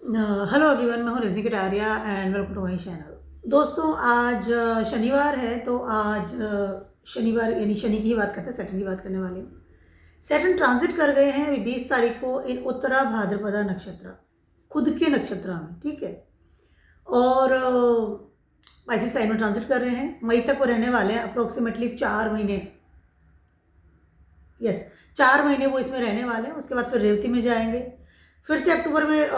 Hello everyone, मैं हूँ Rajni Kataria and welcome to my channel. दोस्तों, आज शनिवार है तो आज शनिवार यानी शनि की ही बात करते हैं, सैटर्न की बात करने वाले हूँ। सैटर्न ट्रांजिट कर गए हैं 20 तारीख को इन उत्तरा भाद्रपदा नक्षत्र, खुद के नक्षत्र में, ठीक है। और पाइसेस साइन में ट्रांजिट कर रहे हैं। मई तक वो रहने वाले हैं, अप्रोक्सीमेटली 4 महीने। यस, 4 महीने वो इसमें रहने वाले हैं। उसके बाद फिर रेवती में जाएंगे, फिर से अक्टूबर में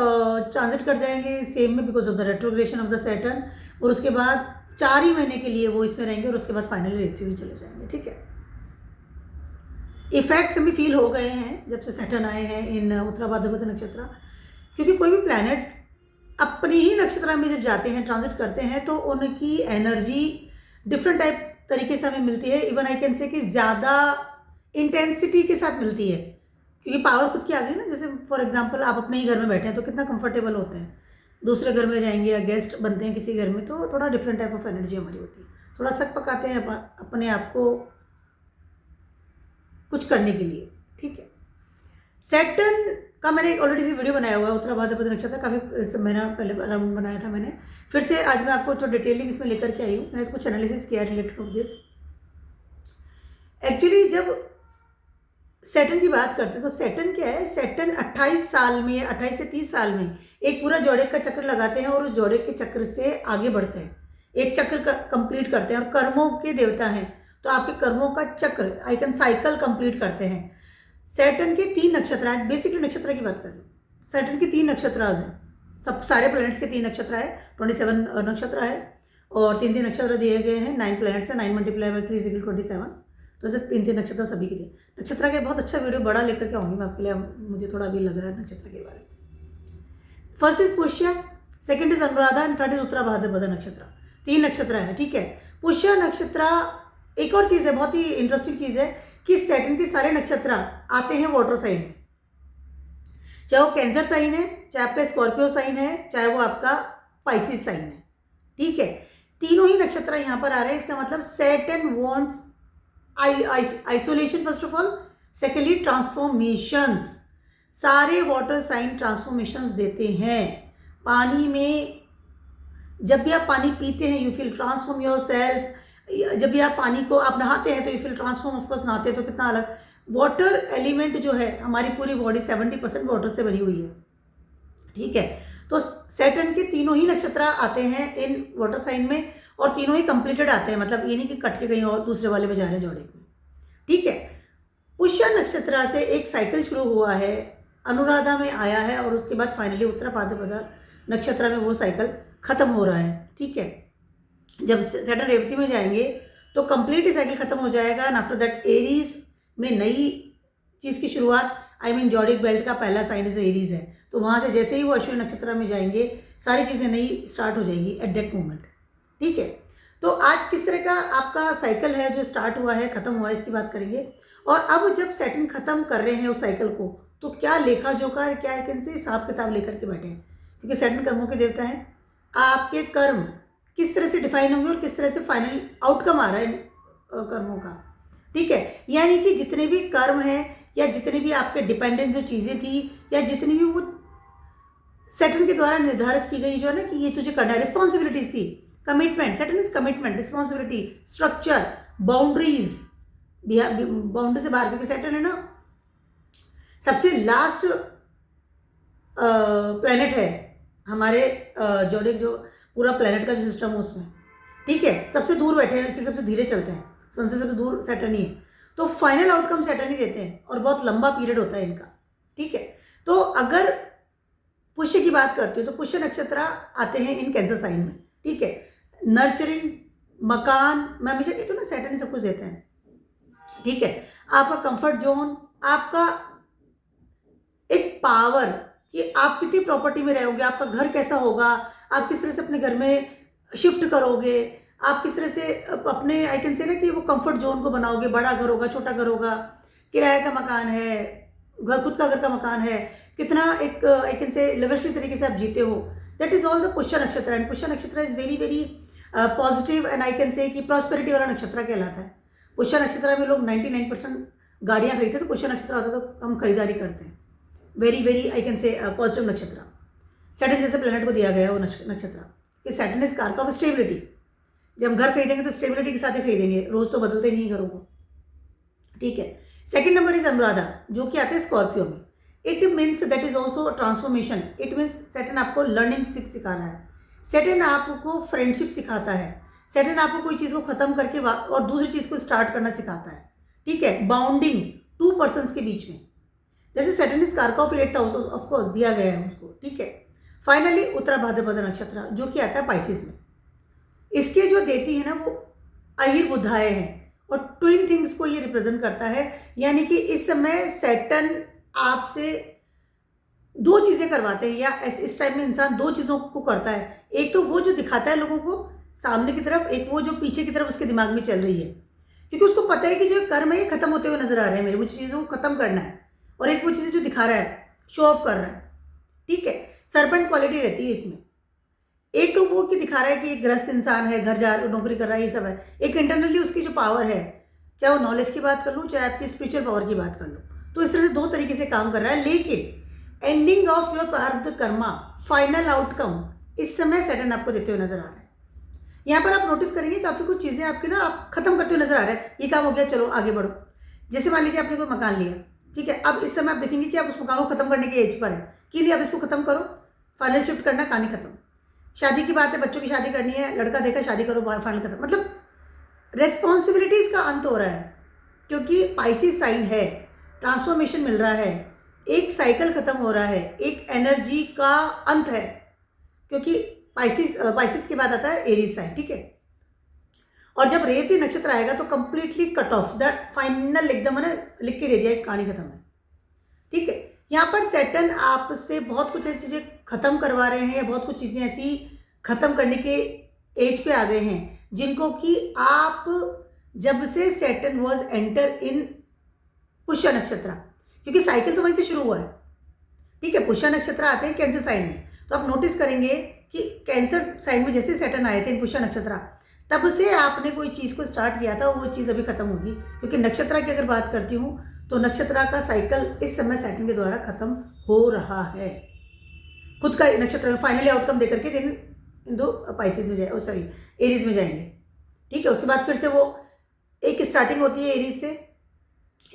ट्रांजिट कर जाएंगे सेम में because of the retrogression of the Saturn. और उसके बाद 4 ही महीने के लिए वो इसमें रहेंगे और उसके बाद फाइनली रेवती में चले जाएंगे, ठीक है। इफेक्ट्स हमें फील हो गए हैं जब से सैटर्न आए हैं इन उत्तरा भाद्रपद नक्षत्र, क्योंकि कोई भी प्लैनेट अपनी ही नक्षत्र में जब जाते हैं, ट्रांजिट करते हैं, तो उनकी एनर्जी डिफरेंट टाइप तरीके से हमें मिलती है। इवन आई कैन से कि ज़्यादा इंटेंसिटी के साथ मिलती है, क्योंकि पावर खुद की आ गई ना। जैसे फॉर एग्जांपल आप अपने ही घर में बैठे हैं तो कितना कंफर्टेबल होते हैं, दूसरे घर में जाएंगे या गेस्ट बनते हैं किसी घर में तो थोड़ा डिफरेंट टाइप ऑफ एनर्जी हमारी होती है, थोड़ा सक पकाते हैं अपने आप को कुछ करने के लिए, ठीक है। सैटर्न का मैंने ऑलरेडी से वीडियो बनाया हुआ है, उत्तरा भाद्रपद नक्षत्र, काफ़ी महीना पहले अराउंड बनाया था मैंने। फिर से आज मैं आपको तो डिटेलिंग इसमें लेकर के आई हूँ। मैंने कुछ एनालिसिस किया रिलेटेड ऑफ दिस। एक्चुअली जब सैटर्न की बात करते हैं तो सैटर्न क्या है, सैटर्न 28 साल में, 28 से 30 साल में एक पूरा जोड़े का चक्र लगाते हैं और उस जोड़े के चक्र से आगे बढ़ते हैं, एक चक्र कंप्लीट करते हैं। और कर्मों के देवता हैं तो आपके कर्मों का चक्र आइकन साइकिल कंप्लीट करते हैं। सैटर्न के 3 नक्षत्र हैं, बेसिकली नक्षत्र की बात कर रहे हैं। सैटर्न के 3 नक्षत्र हैं, सब सारे प्लैनेट्स के 3 नक्षत्र है, 27 नक्षत्र है और 3 नक्षत्र दिए गए हैं। 9 प्लैनेट्स है, 9 मल्टीप्लाई बाय 3 = 27। तो ऐसे 3 नक्षत्र सभी के लिए। नक्षत्र के बहुत अच्छा वीडियो बड़ा लेकर के आऊँगी मैं आपके लिए, मुझे थोड़ा अभी लग रहा है नक्षत्र के बारे में। First is Pushya, second is Anuradha and third is Uttara Bhadrapada नक्षत्र। 3 नक्षत्र है, ठीक है। पुष्य नक्षत्र, एक और चीज़ है, बहुत ही इंटरेस्टिंग चीज़ है कि सैटर्न के सारे नक्षत्र आते हैं वाटर साइन में, चाहे वो कैंसर साइन है, चाहे आपका स्कॉर्पियो साइन है, चाहे वो आपका पाइसिस साइन है, ठीक है। तीनों ही नक्षत्र यहाँ पर आ रहे हैं। इसका मतलब Saturn wants isolation first of all, secondly transformations. सारे वाटर साइन ट्रांसफॉर्मेशंस देते हैं। पानी में जब भी आप पानी पीते हैं you feel transform your self. जब भी आप पानी को आप नहाते हैं तो यू फील ट्रांसफॉर्म। ऑफकोर्स नहाते हैं तो कितना अलग। वाटर एलिमेंट जो है, हमारी पूरी बॉडी 70% वाटर से बनी हुई है, ठीक है। तो सैटर्न के तीनों ही नक्षत्र आते हैं इन वाटर साइन में और तीनों ही कंप्लीटेड आते हैं, मतलब ये नहीं कि कट के कहीं और दूसरे वाले में जा रहे हैं जोड़े में, ठीक है। पुष्य नक्षत्र से एक साइकिल शुरू हुआ है, अनुराधा में आया है और उसके बाद फाइनली उत्तरा भाद्रपद नक्षत्र में वो साइकिल खत्म हो रहा है, ठीक है। जब सैटर्न रेवती में जाएंगे तो कंप्लीट साइकिल खत्म हो जाएगा एंड आफ्टर दैट एरीज में नई चीज़ की शुरुआत। आई मीन जॉडिक बेल्ट का पहला साइन इज एरीज है, तो वहाँ से जैसे ही वो अश्विनी नक्षत्र में जाएंगे सारी चीज़ें नई स्टार्ट हो जाएंगी एट दैट मोमेंट, ठीक है। तो आज किस तरह का आपका साइकिल है जो स्टार्ट हुआ है, खत्म हुआ है, इसकी बात करेंगे। और अब जब सैटर्न खत्म कर रहे हैं उस साइकिल को, तो क्या लेखा जोखा, क्या एक इनसे हिसाब किताब लेकर के बैठे हैं, क्योंकि सैटर्न कर्मों के देवता हैं। आपके कर्म किस तरह से डिफाइन होंगे और किस तरह से फाइनल आउटकम आ रहा है कर्मों का, ठीक है। यानी कि जितने भी कर्म हैं या जितनी भी आपके डिपेंडेंट जो चीज़ें थी या जितनी भी वो सैटर्न के द्वारा निर्धारित की गई जो है ना कि ये तुझे करना है, रिस्पॉन्सिबिलिटीज थी, commitment, Saturn is commitment, responsibility, structure, boundaries, boundary से बाहर, क्योंकि सैटर्न है ना सबसे लास्ट प्लेनेट है हमारे जोडिक जो पूरा प्लेनेट का जो सिस्टम है उसमें, ठीक है। सबसे दूर बैठे हैं, इससे सबसे धीरे चलते हैं, सन से सबसे दूर सैटर्न ही है। तो फाइनल आउटकम सैटर्न ही देते हैं और बहुत लंबा पीरियड होता है इनका, ठीक है। तो अगर पुष्य की बात करते हो तो पुष्य नक्षत्र आते हैं इन कैंसर साइन में, ठीक है। नर्चरिंग, मकान, मैं हमेशा कहती हूँ ना सैटर्न ही सब कुछ देते हैं, ठीक है। आपका कंफर्ट जोन, आपका एक पावर कि आप कितनी प्रॉपर्टी में रहोगे, आपका घर कैसा होगा, आप किस तरह से अपने घर में शिफ्ट करोगे, आप किस तरह से अपने आई कैन से ना कि वो कंफर्ट जोन को बनाओगे। बड़ा घर होगा, छोटा घर होगा, किराए का मकान है, घर खुद का घर का मकान है, कितना एक आई कैन से लेवस्ट्री तरीके से आप जीते हो, दैट इज ऑल द पुष्य नक्षत्र। एंड पुष्य नक्षत्र is very very positive and I can से कि प्रॉस्पेरिटी वाला नक्षत्र कहलाता है। पुष्य नक्षत्र में लोग 99% गाड़ियाँ खरीदते हैं, तो पुष्य नक्षत्र होता है तो हम खरीदारी करते हैं। वेरी वेरी आई कैन से पॉजिटिव नक्षत्र। सैटर्न जैसे प्लेनेट को दिया गया है वो नक्षत्र कि सैटर्न इज कारक ऑफ स्टेबिलिटी। जब हम घर खरीदेंगे तो स्टेबिलिटी के साथ ही खरीदेंगे, रोज तो बदलते नहीं घरों को, ठीक है। सेकंड नंबर इज अनुराधा जो कि आता है स्कॉर्पियो में। It means that is also transformation. It means Saturn आपको लर्निंग सिखाना है, सैटर्न आपको फ्रेंडशिप सिखाता है, सैटर्न आपको कोई चीज़ को खत्म करके और दूसरी चीज़ को स्टार्ट करना सिखाता है, ठीक है। बाउंडिंग टू पर्सन्स के बीच में, जैसे सैटर्न इज कारक ऑफ 8th हाउस ऑफकोर्स दिया गया है उसको, ठीक है। फाइनली उत्तरा भाद्रपद नक्षत्र जो कि आता है पाइसिस में। इसके जो देती है ना वो अहिर बुधाएं हैं और ट्विन थिंग्स को ये रिप्रेजेंट करता है, यानी कि इस समय सैटर्न आपसे दो चीज़ें करवाते हैं, या इस टाइम में इंसान दो चीज़ों को करता है। एक तो वो जो दिखाता है लोगों को सामने की तरफ, एक वो जो पीछे की तरफ उसके दिमाग में चल रही है, क्योंकि उसको पता है कि जो कर्म है ये खत्म होते हुए नजर आ रहे हैं मेरे, मुझे चीज़ों को खत्म करना है। और एक वो चीज़ें जो दिखा रहा है, शो ऑफ कर रहा है, ठीक है। सर्पेंट क्वालिटी रहती है इसमें। एक तो वो कि दिखा रहा है कि एक ग्रस्त इंसान है, घर जा नौकरी कर रहा है, ये सब है। एक इंटरनली उसकी जो पावर है, चाहे वो नॉलेज की बात कर लूँ चाहे आपकी स्पिरिचुअल पावर की बात कर लूँ, तो इस तरह से दो तरीके से काम कर रहा है। लेकिन एंडिंग ऑफ योर प्रारब्ध कर्मा, फाइनल आउटकम इस समय सैटर्न आपको देते हुए नजर आ रहा है। यहाँ पर आप नोटिस करेंगे काफ़ी कुछ चीज़ें आपकी ना आप खत्म करते हुए नजर आ रहे हैं। ये काम हो गया, चलो आगे बढ़ो। जैसे मान लीजिए आपने कोई मकान लिया, ठीक है, अब इस समय आप देखेंगे कि आप उस मकान को खत्म करने के एज पर है कि नहीं, अब इसको खत्म करो, फाइनल शिफ्ट करना, कहानी खत्म। शादी की बात है, बच्चों की शादी करनी है, लड़का देखा शादी करो, फाइनल खत्म। मतलब रेस्पॉन्सिबिलिटीज का अंत हो रहा है, क्योंकि पाइसिस साइन है, ट्रांसफॉर्मेशन मिल रहा है, एक साइकिल खत्म हो रहा है, एक एनर्जी का अंत है, क्योंकि पाइसिस के बाद आता है एरीज साइन, ठीक है। और जब रेवती नक्षत्र आएगा तो completely cut off the final, एकदम मैंने लिख के दे दिया, कहानी खत्म है, ठीक है। यहाँ पर सैटर्न आपसे बहुत कुछ ऐसी चीज़ें खत्म करवा रहे हैं, या बहुत कुछ चीज़ें ऐसी खत्म करने के एज पे आ गए हैं जिनको कि आप जब से Saturn was enter in Pushya नक्षत्र, क्योंकि साइकिल तो वहीं से शुरू हुआ है, ठीक है। पुष्य नक्षत्र आते हैं कैंसर साइन में, तो आप नोटिस करेंगे कि कैंसर साइन में जैसे सैटर्न आए थे इन पुष्य नक्षत्र, तब से आपने कोई चीज़ को स्टार्ट किया था, वो चीज़ अभी खत्म होगी। क्योंकि नक्षत्र की अगर बात करती हूँ तो नक्षत्र का साइकिल इस समय सैटर्न के द्वारा खत्म हो रहा है। खुद का नक्षत्र में फाइनली आउटकम देकर के दिन इन दो पाइसिस में जाए, सॉरी एरीज में जाएंगे, ठीक है। उसके बाद फिर से वो एक स्टार्टिंग होती है एरीज से,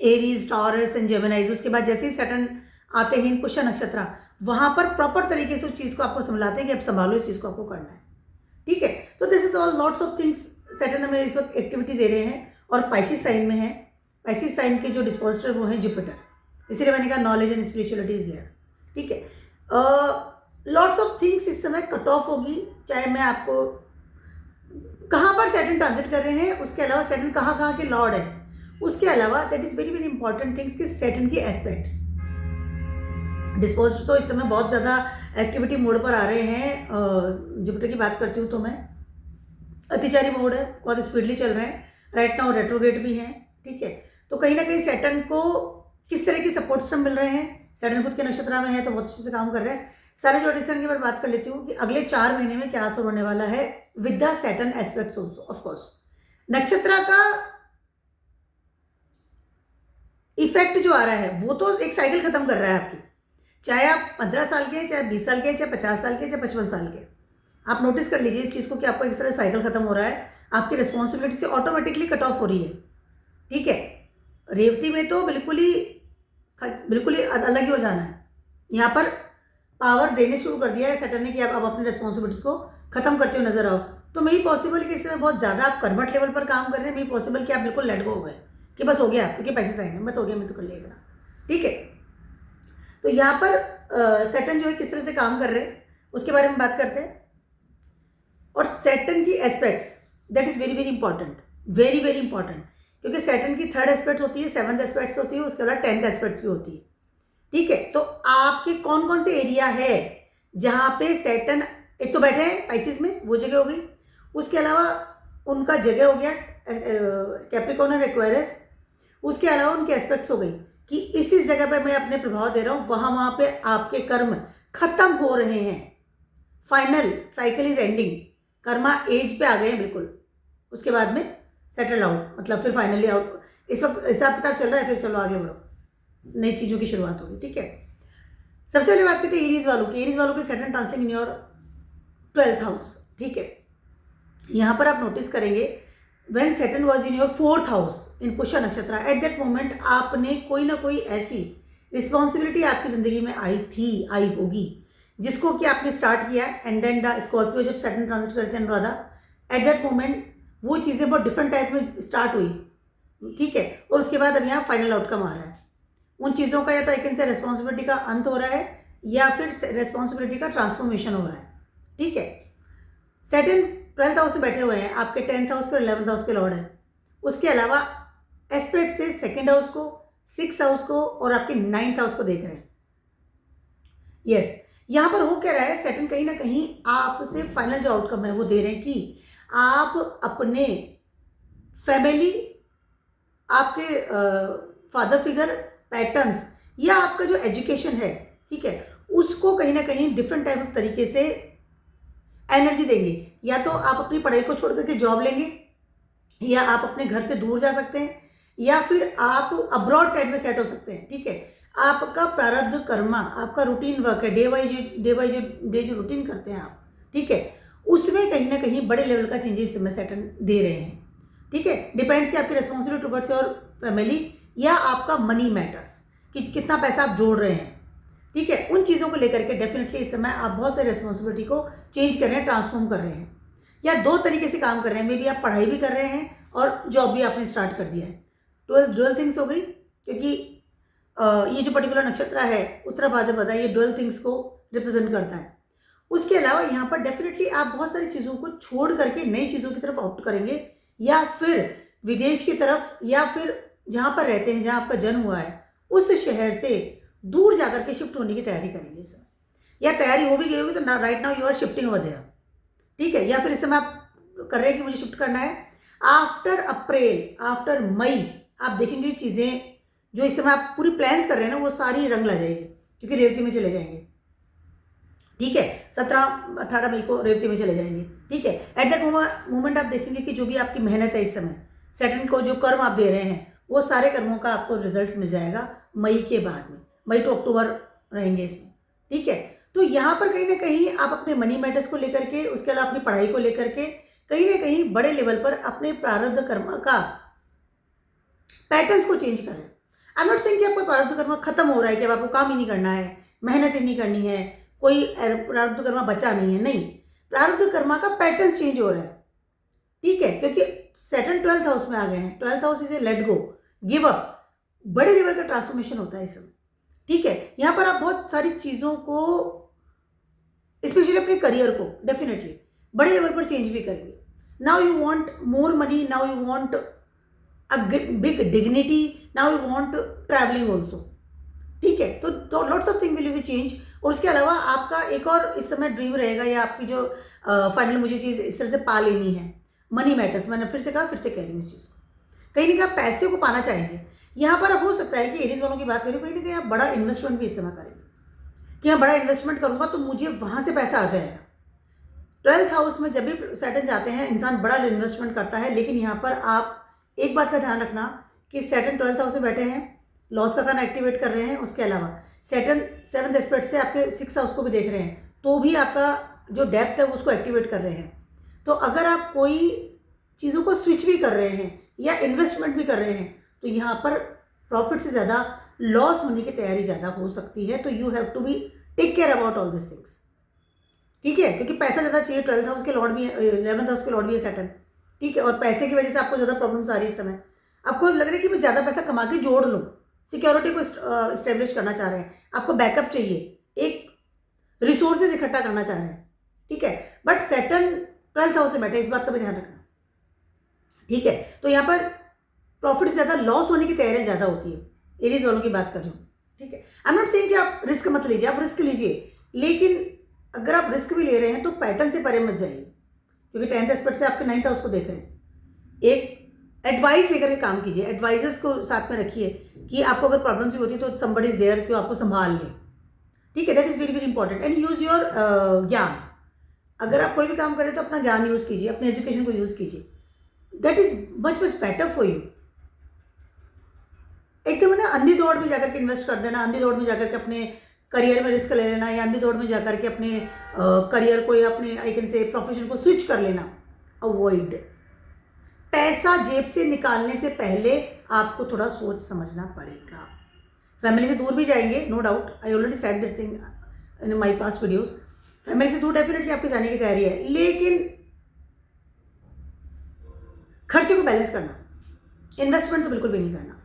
एरीज, टॉरस एंड जेमिनाइज। उसके बाद जैसे ही सैटर्न आते हैं पुष्य नक्षत्र, वहाँ पर प्रॉपर तरीके से उस चीज़ को आपको संभालते हैं कि आप संभालो, इस चीज़ को आपको करना है, ठीक है। तो this is all lots of things Saturn हमें इस वक्त एक्टिविटी दे रहे हैं, और पाइसिस साइन में है। पाइसिस साइन के जो डिस्पोजिटर वो हैं जुपिटर, इसीलिए मैंने कहा knowledge and spirituality is there, ठीक है। लॉट्स ऑफ थिंग्स इस समय कट ऑफ होगी, चाहे मैं आपको कहाँ पर सैटर्न ट्रांजिट कर रहे हैं, उसके अलावा सैटर्न कहाँ कहाँ के लॉर्ड है, उसके अलावा that is very very important things कि सैटर्न के एस्पेक्ट्स। डिस्पोजिटर तो इस समय बहुत ज़्यादा एक्टिविटी मोड पर आ रहे हैं। जुपिटर की बात करती हूँ तो मैं अतिचारी मोड है, बहुत स्पीडली चल रहे हैं, राइट नाउ रेट्रोग्रेड भी हैं, ठीक है। तो कहीं ना कहीं सैटर्न को किस तरह की सपोर्ट सिस्टम मिल रहे हैं, सैटर्न खुद के नक्षत्र में है तो बहुत अच्छे से काम कर रहे हैं। सारे ज्योतिषियन की बात कर लेती हूँ कि अगले 4 महीने में क्या असर होने वाला है with the Saturn aspects also. Of course नक्षत्र का इफेक्ट जो आ रहा है वो तो एक साइकिल खत्म कर रहा है आपकी, चाहे आप 15 साल के हैं, चाहे 20 साल के हैं, चाहे 50 साल के, चाहे 55 साल के। आप नोटिस कर लीजिए इस चीज़ को कि आपको इस तरह साइकिल खत्म हो रहा है, आपकी रिस्पॉन्सिबिलिटी से ऑटोमेटिकली कट ऑफ हो रही है, ठीक है। रेवती में तो बिल्कुल ही अलग ही हो जाना है। यहाँ पर पावर देने शुरू कर दिया है सैटर्न ने कि आप अब अपनी रिस्पॉन्सिबिलिटीज को खत्म करते हुए नजर आओ। तो मे ही पॉसिबल कि इस समय बहुत ज़्यादा आप कर्मठ लेवल पर काम कर रहे हैं, मे ही पॉसिबल कि आप बिल्कुल लेट गो हो गए कि बस हो गया, क्योंकि पैसे साइन है, मत हो गया, मैं तो कर लेगा, ठीक है। तो यहाँ पर सैटर्न जो है किस तरह से काम कर रहे हैं उसके बारे में बात करते हैं। और सैटर्न की aspects that is very very important, very very important, क्योंकि सैटर्न की 3rd एस्पेक्ट होती है, 7th एस्पेक्ट होती है, उसके बाद 10th एस्पेक्ट भी होती है, ठीक है। तो आपके कौन कौन से एरिया है जहाँ पे सैटर्न एक तो बैठे हैं पाइसिस में, वो जगह हो गई, उसके अलावा उनका जगह हो गया कैप्रिकॉर्न और एक्वेरियस, उसके अलावा उनके एस्पेक्ट्स हो गई कि इस जगह पे मैं अपने प्रभाव दे रहा हूँ, वहाँ पे आपके कर्म खत्म हो रहे हैं, final cycle is ending, karma एज पे आ गए हैं बिल्कुल। उसके बाद में सेटल आउट, मतलब फिर फाइनली आउट, इस वक्त हिसाब किताब चल रहा है, फिर चलो आगे बढ़ो, नई चीज़ों की शुरुआत होगी, ठीक है। सबसे पहले बात करते हैं एरीज वालों की। एरीज वालों के Saturn transiting in your 12th house, ठीक है। यहाँ पर आप नोटिस करेंगे when Saturn was in your 4th house in Pushya नक्षत्र, एट दैट मोमेंट आपने कोई ना कोई ऐसी रिस्पॉन्सिबिलिटी आपकी ज़िंदगी में आई होगी जिसको कि आपने स्टार्ट किया। एंड देन द स्कॉर्पियो जब सैटर्न ट्रांजिट करते हैं अनुराधा, एट दैट मोमेंट वो चीज़ें बहुत डिफरेंट टाइप में स्टार्ट हुई, ठीक है। और उसके बाद अब यहाँ फाइनल आउटकम आ रहा है उन चीज़ों का, या तो एक से रेस्पॉन्सिबिलिटी का अंत हो रहा है या फिर रेस्पॉन्सिबिलिटी का ट्रांसफॉर्मेशन हो रहा है, ठीक है। सैटर्न 12th हाउस में बैठे हुए हैं, आपके 10th हाउस के 11th हाउस के लॉर्ड है। उसके अलावा एस्पेक्ट से 2nd हाउस को, 6th हाउस को और आपके 9th हाउस को देख रहे हैं। यस, यहाँ पर हो क्या रहा है, सैटर्न कहीं ना कहीं आपसे फाइनल जो आउटकम है वो दे रहे हैं कि आप अपने फैमिली, आपके फादर फिगर पैटर्न्स या आपका जो एजुकेशन है, ठीक है, उसको कहीं ना कहीं डिफरेंट टाइप ऑफ तरीके से एनर्जी देंगे। या तो आप अपनी पढ़ाई को छोड़ करके जॉब लेंगे, या आप अपने घर से दूर जा सकते हैं, या फिर आप अब्रॉड साइड में सेट हो सकते हैं, ठीक है। आपका प्रारब्ध कर्मा, आपका रूटीन वर्क है, डे बाई डे जो रूटीन करते हैं आप, ठीक है, उसमें कहीं ना कहीं बड़े लेवल का चेंजेस इस समय सैटर्न दे रहे हैं, ठीक है। डिपेंड्स कि आपकी रिस्पॉन्सिबिलिटी टुवर्ड्स योर फैमिली या आपका मनी मैटर्स, कि कितना पैसा आप जोड़ रहे हैं, ठीक है। उन चीज़ों को लेकर के डेफिनेटली इस समय आप बहुत सारी रिस्पॉन्सिबिलिटी को चेंज कर रहे हैं, ट्रांसफॉर्म कर रहे हैं, या दो तरीके से काम कर रहे हैं। मे बी आप पढ़ाई भी कर रहे हैं और जॉब भी आपने स्टार्ट कर दिया है। डुअल थिंग्स हो गई, क्योंकि ये जो पर्टिकुलर नक्षत्र है उत्तरा भाद्रपदा, ये डुअल थिंग्स को रिप्रेजेंट करता है। उसके अलावा यहाँ पर डेफिनेटली आप बहुत सारी चीज़ों को छोड़ करके नई चीज़ों की तरफ ऑप्ट करेंगे, या फिर विदेश की तरफ, या फिर जहाँ पर रहते हैं, जहाँ आपका जन्म हुआ है, उस शहर से दूर जाकर के शिफ्ट होने की तैयारी करेंगे सर, या तैयारी हो भी गई होगी तो right now you are shifting over there, ठीक है। या फिर इस समय आप कर रहे हैं कि मुझे शिफ्ट करना है। आफ्टर अप्रैल, आफ्टर मई आप देखेंगे चीज़ें जो इस समय आप पूरी प्लान्स कर रहे हैं ना, वो सारी रंग ला जाएगी, क्योंकि रेवती में चले जाएंगे, ठीक है। 17-18 मई को रेवती में चले जाएंगे, ठीक है। एट दैट मोमेंट आप देखेंगे कि जो भी आपकी मेहनत है इस समय, सैटर्न को जो कर्म आप दे रहे हैं, वो सारे कर्मों का आपको रिजल्ट्स मिल जाएगा मई के बाद में। मई टू अक्टूबर रहेंगे इसमें, ठीक है। तो यहाँ पर कहीं ना कहीं आप अपने मनी मैटर्स को लेकर के, उसके अलावा अपनी पढ़ाई को लेकर के कहीं ना कहीं बड़े लेवल पर अपने प्रारब्ध कर्म का पैटर्न्स को चेंज कर रहे हैं। आई एम नॉट सेइंग कि आपका प्रारब्ध कर्म खत्म हो रहा है, कि अब आपको काम ही नहीं करना है, मेहनत ही नहीं करनी है, कोई प्रारब्ध कर्म बचा नहीं है, नहीं। प्रारब्ध कर्म का पैटर्न चेंज हो रहा है, ठीक है, क्योंकि सैटर्न 12th हाउस में आ गए हैं। 12th house is a let go, give up, बड़े लेवल का ट्रांसफॉर्मेशन होता है इस समय, ठीक है। यहाँ पर आप बहुत सारी चीज़ों को, स्पेशली अपने करियर को डेफिनेटली बड़े लेवल पर चेंज भी करेंगे। Now you want more money, now you want a big dignity, now you want travelling also, ठीक है। तो lots of thing will be change. और उसके अलावा आपका एक और इस समय ड्रीम रहेगा, या आपकी जो फाइनल मुझे चीज़ इस तरह से पा लेनी है, मनी मैटर्स। मैंने फिर से कहा, फिर से कह रही हूँ इस चीज़ को, कहीं ना कहीं आप पैसे को पाना चाहेंगे। यहाँ पर अब हो सकता है कि एरीज वालों की बात करें, कहीं ना कहीं आप बड़ा इन्वेस्टमेंट भी इस समय करेंगे, कि मैं बड़ा इन्वेस्टमेंट करूँगा तो मुझे वहाँ से पैसा आ जाएगा। 12th हाउस में जब भी सैटर्न जाते हैं, इंसान बड़ा इन्वेस्टमेंट करता है। लेकिन यहाँ पर आप एक बात का ध्यान रखना कि सैटर्न 12th हाउस में बैठे हैं, लॉस का खाना एक्टिवेट कर रहे हैं। उसके अलावा सैटर्न 7th एस्पेक्ट से आपके 6th हाउस को भी देख रहे हैं, तो भी आपका जो डेप्थ है उसको एक्टिवेट कर रहे हैं। तो अगर आप कोई चीज़ों को स्विच भी कर रहे हैं या इन्वेस्टमेंट भी कर रहे हैं, तो यहाँ पर प्रॉफिट से ज़्यादा लॉस होने की तैयारी ज़्यादा हो सकती है। तो you have to be take care about all this things, ठीक है, क्योंकि पैसा ज़्यादा चाहिए। 12th हाउस के लॉर्ड भी है, 11th हाउस के लॉर्ड भी है सैटर्न, ठीक है। और पैसे की वजह से आपको ज़्यादा प्रॉब्लम्स आ रही है इस समय। आपको लग रहा है कि मैं ज़्यादा पैसा कमा के जोड़ लूँ, सिक्योरिटी को इस्टेब्लिश करना चाह रहे हैं, आपको बैकअप चाहिए, एक रिसोर्सेज इकट्ठा करना चाह रहे हैं, ठीक है। बट सैटर्न 12th हाउस से बैठे, इस बात का भी ध्यान रखना, ठीक है। तो यहाँ पर प्रॉफिट से ज़्यादा लॉस होने की तैयारी ज़्यादा होती है। एरीज वालों की बात कर रही हूँ, ठीक है। आई एम नॉट सेइंग कि आप रिस्क मत लीजिए, आप रिस्क लीजिए, लेकिन अगर आप रिस्क भी ले रहे हैं तो पैटर्न से परे मत जाइए, क्योंकि 10th एस्पेक्ट से आपके 9th हाउस को देख रहे हैं। एक एडवाइस देकर के काम कीजिए, एडवाइजर्स को साथ में रखिए कि आपको अगर प्रॉब्लम्स भी होती है तो समबडी इज देयर कि आपको संभाल ले, ठीक है। That is very very important. And use your ज्ञान। अगर आप कोई भी काम करें तो अपना ज्ञान यूज़ कीजिए, अपने एजुकेशन को यूज़ कीजिए, that is much much better for you. एकदम ना अंधी दौड़ में जाकर के इन्वेस्ट कर देना, अंधी दौड़ में जाकर के अपने करियर में रिस्क ले लेना या अंधी दौड़ में जाकर के अपने करियर को या अपने आई कैन से प्रोफेशन को स्विच कर लेना, अवॉइड। पैसा जेब से निकालने से पहले आपको थोड़ा सोच समझना पड़ेगा। फैमिली से दूर भी जाएंगे, no doubt, I already said that thing in my past videos. Family से दूर डेफिनेटली आपके जाने की तैयारी है, लेकिन खर्चे को बैलेंस करना, इन्वेस्टमेंट तो बिल्कुल भी नहीं करना,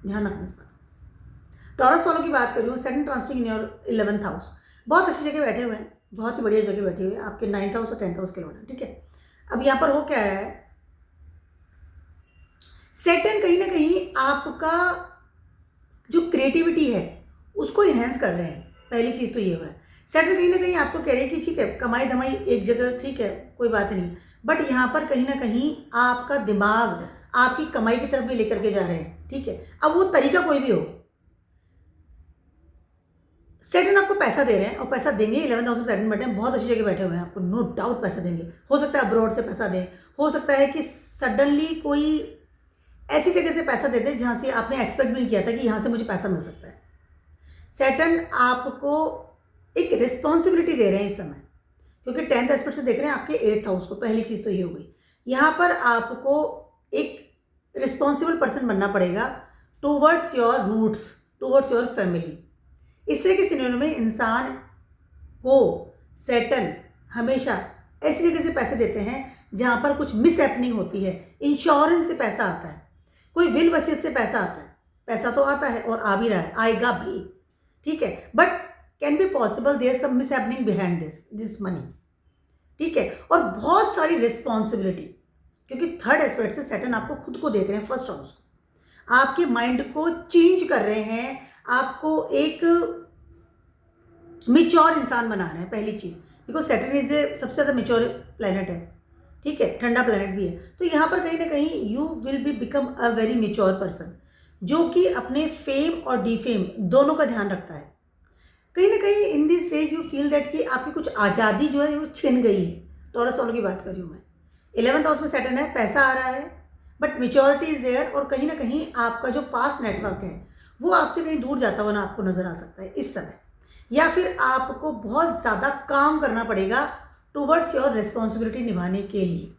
ध्यान रखना इस बात। टॉरस वालों की बात कर रही हूँ, second transiting in your 11th house, बहुत अच्छी जगह बैठे हुए हैं, बहुत ही बढ़िया जगह बैठे हुए हैं, आपके 9th हाउस और 10th हाउस के लॉर्ड है, ठीक है। अब यहाँ पर हो क्या है, सैटर्न कहीं ना कहीं आपका जो क्रिएटिविटी है उसको इन्हेंस कर रहे हैं। पहली चीज़ तो ये हुआ है, सैटर्न कहीं ना कहीं आपको कह रहे हैं कि ठीक है, कमाई धमाई एक जगह ठीक है, कोई बात नहीं, बट यहाँ पर कहीं ना कहीं आपका दिमाग आपकी कमाई की तरफ भी लेकर के जा रहे हैं, ठीक है। अब वो तरीका कोई भी हो, सैटर्न आपको पैसा दे रहे हैं और पैसा देंगे, 11th हाउस में सैटर्न बैठे हैं, बहुत अच्छी जगह बैठे हुए हैं, आपको नो डाउट पैसा देंगे। हो सकता है अब्रॉड से पैसा दें, हो सकता है कि सडनली कोई ऐसी जगह से पैसा दे दें जहाँ से आपने एक्सपेक्ट भी नहीं किया था कि यहाँ से मुझे पैसा मिल सकता है। सैटर्न आपको एक रिस्पॉन्सिबिलिटी दे रहे हैं इस समय, क्योंकि 10th एस्पेक्ट से देख रहे हैं आपके 8th हाउस को। पहली चीज़ तो ये हो गई, यहाँ पर आपको एक रिस्पॉन्सिबल पर्सन बनना पड़ेगा towards your roots, towards your family. इस तरह के सिनेरियो में इंसान को सैटर्न हमेशा ऐसी जगह से पैसे देते हैं जहाँ पर कुछ मिस हैपनिंग होती है। इंश्योरेंस से पैसा आता है, कोई विल वसीयत से पैसा आता है, पैसा तो आता है और आ भी रहा है, आएगा भी, ठीक है, but can be possible there some mishappening behind this money, ठीक है। और बहुत सारी रिस्पॉन्सिबिलिटी, क्योंकि 3rd एस्पेक्ट से सैटर्न आपको खुद को देख रहे हैं, 1st हाउस को, आपके माइंड को चेंज कर रहे हैं, आपको एक मिच्योर इंसान बना रहे हैं। पहली चीज़, बिकॉज सैटर्न इज सबसे ज़्यादा मिच्योर प्लैनेट है, ठीक है, ठंडा प्लैनेट भी है, तो यहाँ पर कहीं ना कहीं you will be become a very mature person, जो कि अपने फेम और डीफेम दोनों का ध्यान रखता है। कहीं ना कहीं in this stage you feel that कि आपकी कुछ आज़ादी जो है वो छिन गई है। टॉरस वालों की बात कर रही हूँ मैं, 11th हाउस में सैटर्न है, पैसा आ रहा है, बट मेच्योरिटी इज देयर, और कहीं ना कहीं आपका जो पास्ट नेटवर्क है वो आपसे कहीं दूर जाता हुआ ना आपको नजर आ सकता है इस समय, या फिर आपको बहुत ज़्यादा काम करना पड़ेगा टूवर्ड्स योर रिस्पॉन्सिबिलिटी निभाने के लिए।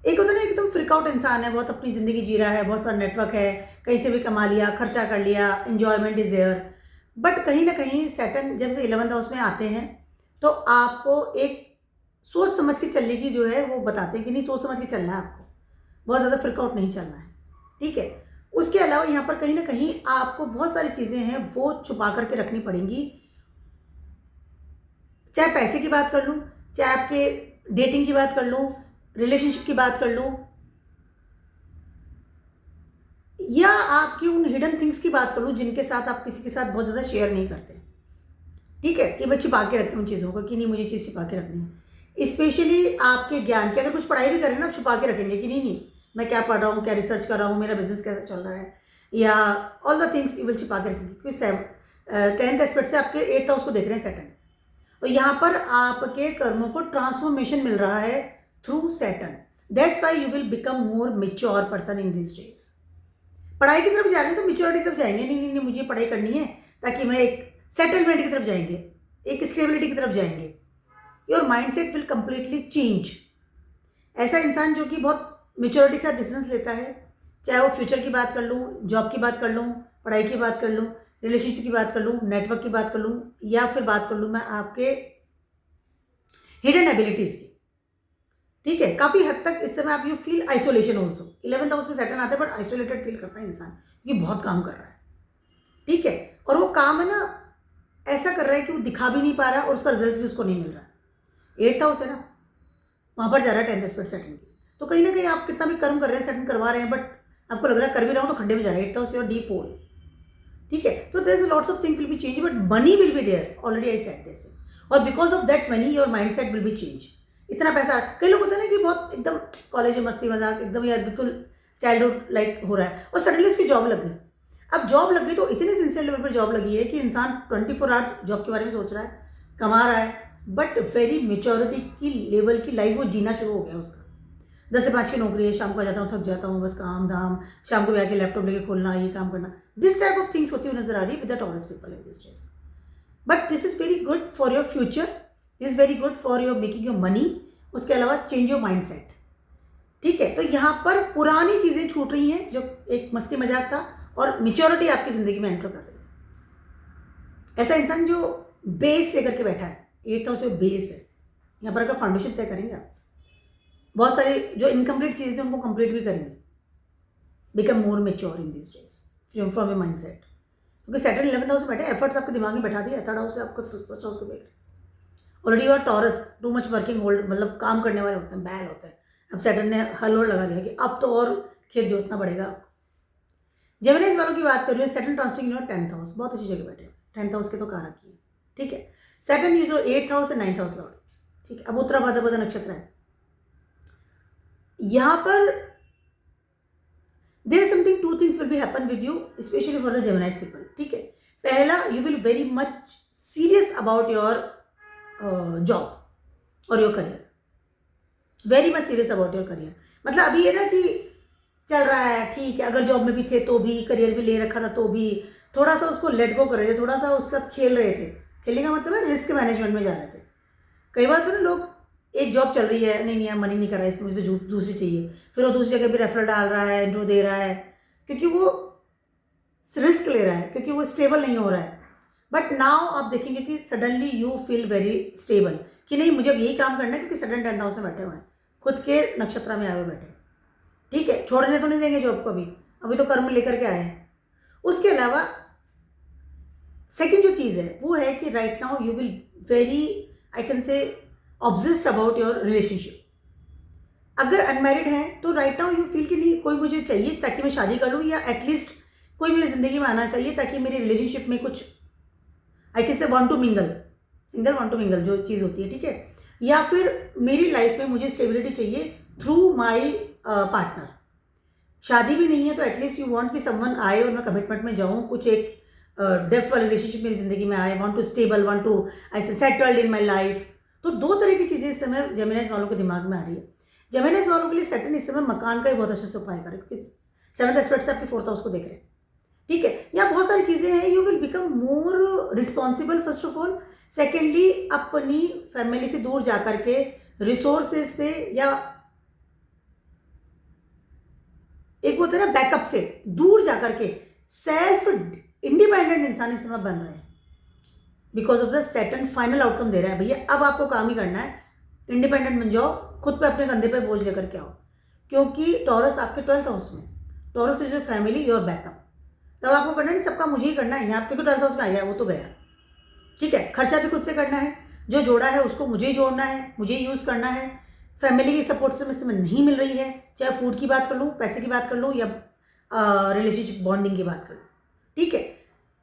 एक होता है ना, एकदम फ्रिकआउट इंसान है, बहुत अपनी ज़िंदगी जी रहा है, बहुत सारा नेटवर्क है, कहीं से भी कमा लिया, खर्चा कर लिया, एन्जॉयमेंट इज़ देयर, बट कहीं ना कहीं सैटर्न जब से 11th हाउस में आते हैं तो आपको एक सोच समझ के चलने की जो है वो बताते हैं कि नहीं, सोच समझ के चलना है आपको, बहुत ज़्यादा फ्रिकआउट नहीं चलना है, ठीक है। उसके अलावा यहाँ पर कहीं ना कहीं आपको बहुत सारी चीज़ें हैं वो छुपा करके रखनी पड़ेंगी, चाहे पैसे की बात कर लूँ, चाहे आपके डेटिंग की बात कर लूँ, रिलेशनशिप की बात कर लूँ, या आपकी उन हिडन थिंग्स की बात कर लूँ जिनके साथ आप किसी के साथ बहुत ज़्यादा शेयर नहीं करते, ठीक है, कि मैं छिपा के रखती हूँ उन चीज़ों को कि नहीं मुझे चीज़ छिपा के रखनी है। स्पेशली आपके ज्ञान की, अगर कुछ पढ़ाई भी करें ना, छुपा के रखेंगे कि नहीं मैं क्या पढ़ रहा हूँ, क्या रिसर्च कर रहा हूँ, मेरा बिजनेस कैसा चल रहा है, या all the things you will छिपा के रखेंगे, क्योंकि 10th एस्पेक्ट से आपके 8th हाउस को देख रहे हैं सैटर्न, और यहाँ पर आपके कर्मों को ट्रांसफॉर्मेशन मिल रहा है through Saturn. That's why you will become more mature person in this days. पढ़ाई की तरफ जा रहे हैं तो मेच्योरिटी की तरफ जाएंगे, नहीं मुझे पढ़ाई करनी है ताकि मैं एक सेटलमेंट की तरफ जाएंगे, एक स्टेबिलिटी की तरफ जाएंगे। Your mind set will completely change. ऐसा इंसान जो कि बहुत मेच्योरिटी के साथ डिसीजन लेता है, चाहे वो फ्यूचर की बात कर लूँ, जॉब की बात कर लूँ, पढ़ाई की बात कर लूँ, रिलेशनशिप की बात कर लूँ, नेटवर्क की बात कर लूँ, या फिर बात कर लूँ मैं आपके हिडन एबिलिटीज़ की, ठीक है। काफ़ी हद तक इस समय आप you feel isolation also. 11th house में सैटर्न आता है बट आइसोलेटेड फील करता है इंसान, क्योंकि बहुत काम कर रहा है, ठीक है, और वो काम है ना ऐसा कर रहा है कि वो दिखा भी नहीं पा रहा और उसका रिजल्ट भी उसको नहीं मिल रहा। 8th हाउस है ना, वहाँ पर जा रहा है 10th एस्पेक्ट सैटर्न की, तो कहीं ना कहीं आप कितना भी कर्म कर रहे हैं, सैटर्न करवा रहे हैं, बट आपको लग रहा है कर भी रहा हूँ तो खड्डे में जा रहा है। 8th house your deep whole, ठीक है। तो there is lots of thing will be change, but money will be there, already I said this, और because of that money your mind set will be change. इतना पैसा, कई लोग होते हैं ना कि बहुत एकदम कॉलेज में मस्ती मजाक एकदम यार बिल्कुल चाइल्डहुड लाइक हो रहा है, और सडनली उसकी जॉब लग गई। अब जॉब लग गई तो इतने सिंसियर लेवल पर जॉब लगी है कि इंसान 24 आवर्स जॉब के बारे में सोच रहा है, कमा रहा है, बट वेरी मेच्योरिटी की लेवल की लाइफ वो जीना शुरू हो गया उसका। 10 से 5 की नौकरी है, शाम को आ जाता हूँ, थक जाता हूँ, बस काम धाम, शाम को आके लैपटॉप लेके खोलना, ये काम करना, दिस टाइप ऑफ थिंग्स होती हुई नजर आ रही है with the taurus people in this days. But this is very good for your future, this is very good for your making your money. उसके अलावा चेंज योर माइंड सेट। ठीक है, तो यहाँ पर पुरानी चीज़ें छूट रही हैं जो एक मस्ती मजाक था, और मेच्योरिटी आपकी ज़िंदगी में एंटर कर रही है। ऐसा इंसान जो बेस लेकर के बैठा है, 8th हाउस जो बेस है, यहाँ पर अगर फाउंडेशन तय करेंगे आप, बहुत सारी जो इनकम्प्लीट चीज़ें उनको कंप्लीट भी करेंगे। Become more mature in this days from your mind set, क्योंकि सैटर्न 11th हाउस में बैठे, एफर्ट्स आपके दिमाग में बैठा दिया। 3rd हाउस से आपको फर्स्ट हाउस को देख रहे हैं। ऑलरेडी और taurus too much working hold, मतलब काम करने वाले होते हैं, बैल होते हैं। अब सैटर्न ने हल और लगा दिया कि अब तो और खेत जोतना पड़ेगा आपको। जेमिनीज वालों की बात कर रही हूँ, सैटर्न ट्रांसिटिंग इन 10th हाउस, बहुत अच्छी जगह बैठे हैं। 10th हाउस के तो कारक ही है। ठीक है, सैटर्न ये जो 8th हाउस है 9th हाउस लॉर्ड। ठीक है, अब उत्तरा भाद्रपद नक्षत्र है, यहाँ पर there something, 2 things will be happen with you, specially for the Geminis people. ठीक है, पहला, you will very much serious about your job और your career, very much serious about your career. मतलब अभी है ना कि चल रहा है, ठीक है, अगर जॉब में भी थे तो भी, करियर भी ले रखा था तो भी, थोड़ा सा उसको लेट गो कर रहे थे, थोड़ा सा उसके साथ खेल रहे थे। खेलने का मतलब है रिस्क मैनेजमेंट में जा रहे थे। कई बार तो ना लोग, एक जॉब चल रही है, नहीं यार मनी नहीं कर रहा है इसमें, मुझे तो दूसरी चाहिए, फिर वो दूसरी जगह भी रेफरल डाल रहा है, इंट्रो दे रहा है, क्योंकि वो रिस्क ले रहा है, क्योंकि वो स्टेबल नहीं हो रहा है। बट नाउ आप देखेंगे कि suddenly you feel very stable, कि नहीं मुझे अब यही काम करना है, क्योंकि सडन 10th हाउस में बैठे हुए हैं, खुद के नक्षत्र में आए हुए बैठे। ठीक है, छोड़ने तो नहीं देंगे जॉब को, अभी तो कर्म लेकर के आए हैं। उसके अलावा सेकंड जो चीज़ है वो है कि right now you will very, I can से, ऑब्सेस्ड अबाउट योर रिलेशनशिप। अगर अनमैरिड हैं तो राइट नाउ यू फील कि नहीं कोई मुझे चाहिए ताकि मैं शादी कर लूँ, या एटलीस्ट कोई मेरी ज़िंदगी में आना चाहिए ताकि मेरी रिलेशनशिप में कुछ, I can say, want to mingle, single want to mingle जो चीज़ होती है। ठीक है, या फिर मेरी लाइफ में मुझे स्टेबिलिटी चाहिए थ्रू माई पार्टनर। शादी भी नहीं है तो एटलीस्ट यू वांट कि समवन आए और मैं कमिटमेंट में जाऊँ, कुछ एक डेप्थ वाली रिलेशनशिप मेरी ज़िंदगी में आए, want to stable, want to I say settled in my life. तो 2 तरह की चीज़ें इस समय जेमिनाइज वालों के दिमाग में आ रही है। जेमिनाइज वालों के लिए सैटर्न इस समय मकान का ही बहुत अच्छे से उपाय करें, क्योंकि 7th एस्पेक्ट से आपके 4th हाउस को देख रहे हैं। ठीक है, यहाँ बहुत सारी चीज़ें हैं, you will become more responsible first of all. Secondly, अपनी फैमिली से दूर जा करके, रिसोर्सेज से, या एक होता है ना बैकअप से दूर जा करके सेल्फ इंडिपेंडेंट इंसान इस समय बन रहे हैं, because of the Saturn final outcome दे रहा है, भैया अब आपको काम ही करना है, इंडिपेंडेंट बन जाओ, खुद पे अपने कंधे पे बोझ लेकर के आओ। क्योंकि टॉरस आपके 12th हाउस में, taurus is your family, your backup. तब आपको करना नहीं, सबका मुझे ही करना है, यहाँ आपके 12th हाउस में आ गया वो तो गया। ठीक है, खर्चा भी खुद से करना है, जो जोड़ा है उसको मुझे ही जोड़ना है, मुझे ही यूज़ करना है। फैमिली की सपोर्ट से इसमें नहीं मिल रही है, चाहे फूड की बात कर लूँ, पैसे की बात कर लूँ, या रिलेशनशिप बॉन्डिंग की बात कर लूँ। ठीक है,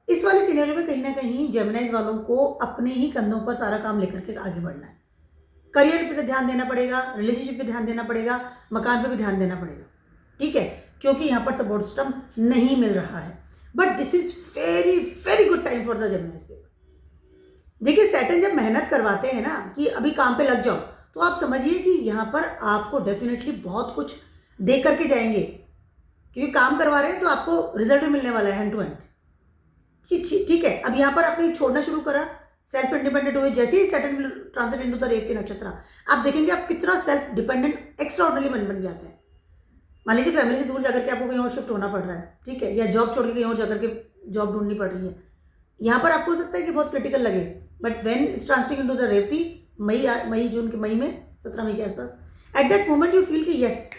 इस वाले सिनेरियो में कहीं ना कहीं जेमिनाइज वालों को अपने ही कंधों पर सारा काम लेकर के आगे बढ़ना है। करियर पे ध्यान देना पड़ेगा, रिलेशनशिप पे ध्यान देना पड़ेगा, मकान पे भी ध्यान देना पड़ेगा। ठीक है, क्योंकि यहाँ पर सपोर्ट सिस्टम नहीं मिल रहा है। But this is very very good time for the Geminis people. देखिए, सैटर्न जब मेहनत करवाते हैं ना कि अभी काम पे लग जाओ, तो आप समझिए कि यहाँ पर आपको डेफिनेटली बहुत कुछ दे करके जाएंगे, क्योंकि काम करवा रहे हैं तो आपको रिजल्ट भी मिलने वाला है हैंड टू हैंड। ठीक है, अब यहाँ पर आपने छोड़ना शुरू करा, सेल्फ इंडिपेंडेंट हुए, जैसे ही Saturn transit into the Revati नक्षत्र, आप देखेंगे आप कितना सेल्फ डिपेंडेंट एक्स्ट्राऑर्डिनरी बन जाते हैं। मान लीजिए फैमिली से दूर जाकर के आपको कहीं और शिफ्ट होना पड़ रहा है, ठीक है, या जॉब छोड़ के कहीं और जाकर के जॉब ढूंढनी पड़ रही है, यहाँ पर आपको हो सकता है कि बहुत क्रिटिकल लगे, but when it's transiting into the Revati, मई में 17 मई के आसपास, at that moment you feel कि yes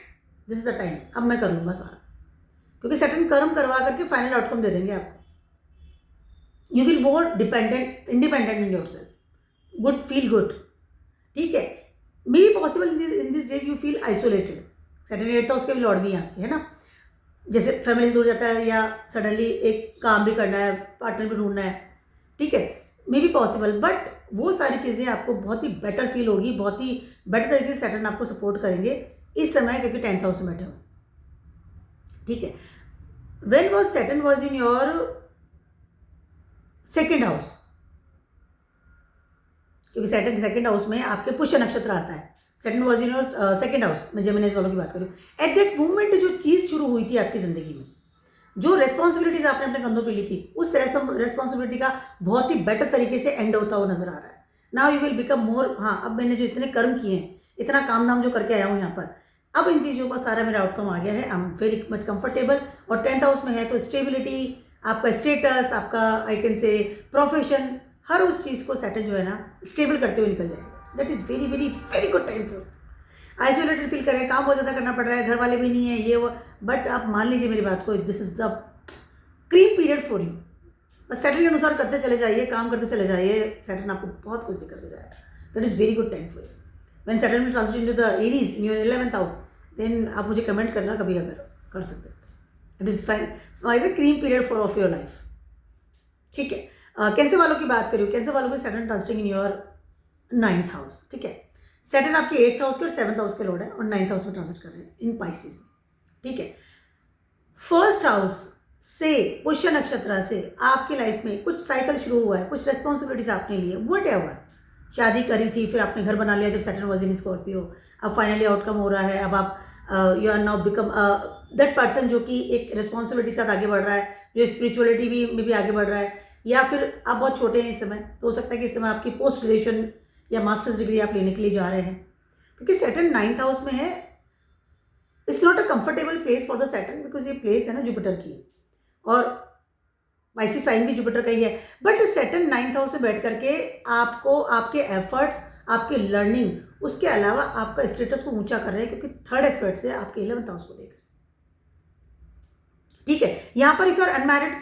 this is the time, अब मैं कर लूँगा सारा, क्योंकि सैटर्न कर्म करवा करके फाइनल आउटकम दे देंगे आपको। You will more independent in your self, feel good. ठीक है, मे be possible in this day you feel isolated. Saturn 8th house के भी लॉर्ड भी यहाँ के है ना, जैसे फैमिली से दूर जाता है, या सडनली एक काम भी करना है, पार्टनर भी ढूंढना है। ठीक है, मे बी पॉसिबल, बट वो सारी चीज़ें आपको बहुत ही बेटर फील होगी, बहुत ही बेटर तरीके से सैटर्न आपको सपोर्ट करेंगे इस समय, क्योंकि 10th हाउस में बैठे हुए। ठीक है, when was Saturn was in your 2nd house, क्योंकि सैटर्न 2nd हाउस में आपके पुष्य नक्षत्र आता है। Saturn was in your 2nd house, मैं जेमिनाइज वालों की बात करूँ। एट दैट मोमेंट जो चीज़ शुरू हुई थी आपकी ज़िंदगी में, जो रेस्पॉन्सिबिलिटीज आपने अपने कंधों पे ली थी, उस रेस्पॉन्सिबिलिटी का बहुत ही बेटर तरीके से एंड होता हुआ नजर आ रहा है। Now you will become more, हाँ अब मैंने जो इतने कर्म किए हैं, इतना काम धाम जो करके आया हूँ यहाँ पर, अब इन चीज़ों का सारा मेरा आउटकम आ गया है, I am very much comfortable. और 10th हाउस में है तो स्टेबिलिटी, आपका स्टेटस, आपका आई कैन से प्रोफेशन, हर उस चीज़ को सैटर्न जो है ना स्टेबल करते हुए निकल जाएगा। That is very very very good time for. Isolated feel करें, काम बहुत ज़्यादा करना पड़ रहा है, घर वाले भी नहीं है, ये वो, बट आप मान लीजिए मेरी बात को, this is the cream period for you. बस सैटर्न के अनुसार करते चले जाइए, काम करते चले जाइए, सैटर्न आपको बहुत कुछ दिक्कत हो जाएगा। That is very good time for you. When Saturn will transit into the Aries in your 11th house, देन आप मुझे कमेंट करना कभी अगर कर सकते हैं। It is fine cream period for of your life. ठीक है, कैंसर वालों की बात करूँ, कैंसर वालों को Saturn transiting in your 9th house. ठीक है, सैटर्न आपके 8th हाउस के और 7th हाउस के लॉर्ड है और 9th हाउस में ट्रांजिट कर रहे हैं इन पाइसेस में। ठीक है, 1st हाउस से पुष्य नक्षत्र से आपकी लाइफ में कुछ साइकिल शुरू हुआ है, कुछ रेस्पॉन्सिबिलिटीज आपने ली है, वट एवर। शादी करी थी, फिर आपने घर बना लिया जब सैटर्न वॉज इन स्कॉर्पियो, अब फाइनली आउटकम हो रहा है, अब आप you are now become that person जो कि एक रिस्पॉन्सिबिलिटी के साथ आगे बढ़ रहा है, जो स्पिरिचुअलिटी भी में भी आगे बढ़ रहा है। या फिर आप बहुत छोटे हैं इस समय, तो हो सकता है कि इस समय आपकी पोस्ट ग्रेजुएशन या मास्टर्स डिग्री आप लेने के लिए जा रहे हैं, क्योंकि सैटर्न 9th हाउस में है। It's not a comfortable place for the Saturn, because ये प्लेस है ना जुपिटर की, और पाइसेस साइन भी जुपिटर का ही है। बट सैटर्न 9th हाउस में बैठ करके आपको आपके एफर्ट्स, आपके लर्निंग, उसके अलावा आपका स्टेटस को ऊंचा कर रहे हैं, क्योंकि 3rd एस्पेक्ट से आपके 11th हाउस को देख रहे हैं। ठीक है, यहाँ पर इफ यू आर अनमैरिड,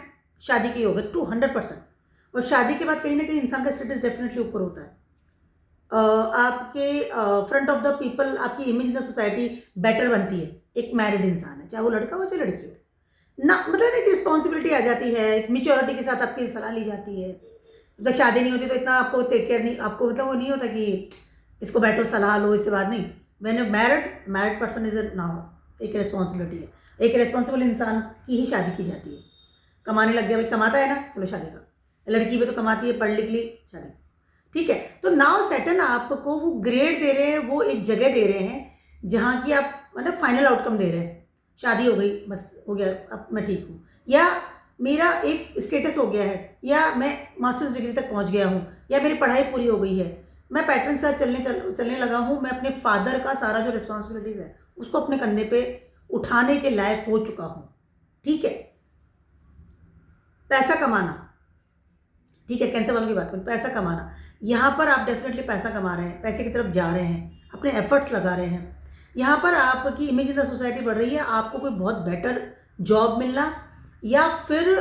शादी की होगा 200%, और शादी के बाद कहीं ना कहीं इंसान का स्टेटस डेफिनेटली ऊपर होता है। आपके फ्रंट ऑफ द पीपल, आपकी image in the society better बनती है। एक मैरिड इंसान है, चाहे वो लड़का हो चाहे लड़की हो ना, मतलब एक रिस्पॉन्सिबिलिटी आ जाती है, एक मेच्योरिटी के साथ आपकी सलाह ली जाती है। जब तक शादी नहीं होती तो इतना आपको टेक केयर नहीं, आपको मतलब वो नहीं होता कि इसको बैठो सलाह लो, इससे बात नहीं। मैंने मैरिड पर्सन इज नाउ एक रिस्पॉन्सिबिलिटी है, एक रिस्पॉन्सिबल इंसान की ही शादी की जाती है। कमाने लग गया, भाई कमाता है ना, चलो शादी का। लड़की भी तो कमाती है, पढ़ लिख ली, शादी। ठीक है, तो नाउ सैटर्न आपको वो ग्रेड दे रहे हैं, वो एक जगह दे रहे हैं जहाँ की आप मतलब फाइनल आउटकम दे रहे हैं। शादी हो गई, बस हो गया, अब मैं ठीक हूँ, या मेरा एक स्टेटस हो गया है, या मैं मास्टर्स डिग्री तक पहुँच गया हूँ, या मेरी पढ़ाई पूरी हो गई है, मैं पैटर्न से चलने लगा हूँ, मैं अपने फादर का सारा जो रिस्पॉन्सिबिलिटीज़ है उसको अपने कंधे पे उठाने के लायक हो चुका हूँ। ठीक है, पैसा कमाना, ठीक है, कैंसर वालों की बात करूँ, पैसा कमाना, यहाँ पर आप डेफिनेटली पैसा कमा रहे हैं, पैसे की तरफ जा रहे हैं, अपने एफर्ट्स लगा रहे हैं। यहाँ पर आपकी इमेज इन द सोसाइटी बढ़ रही है, आपको कोई बहुत बेटर जॉब मिलना या फिर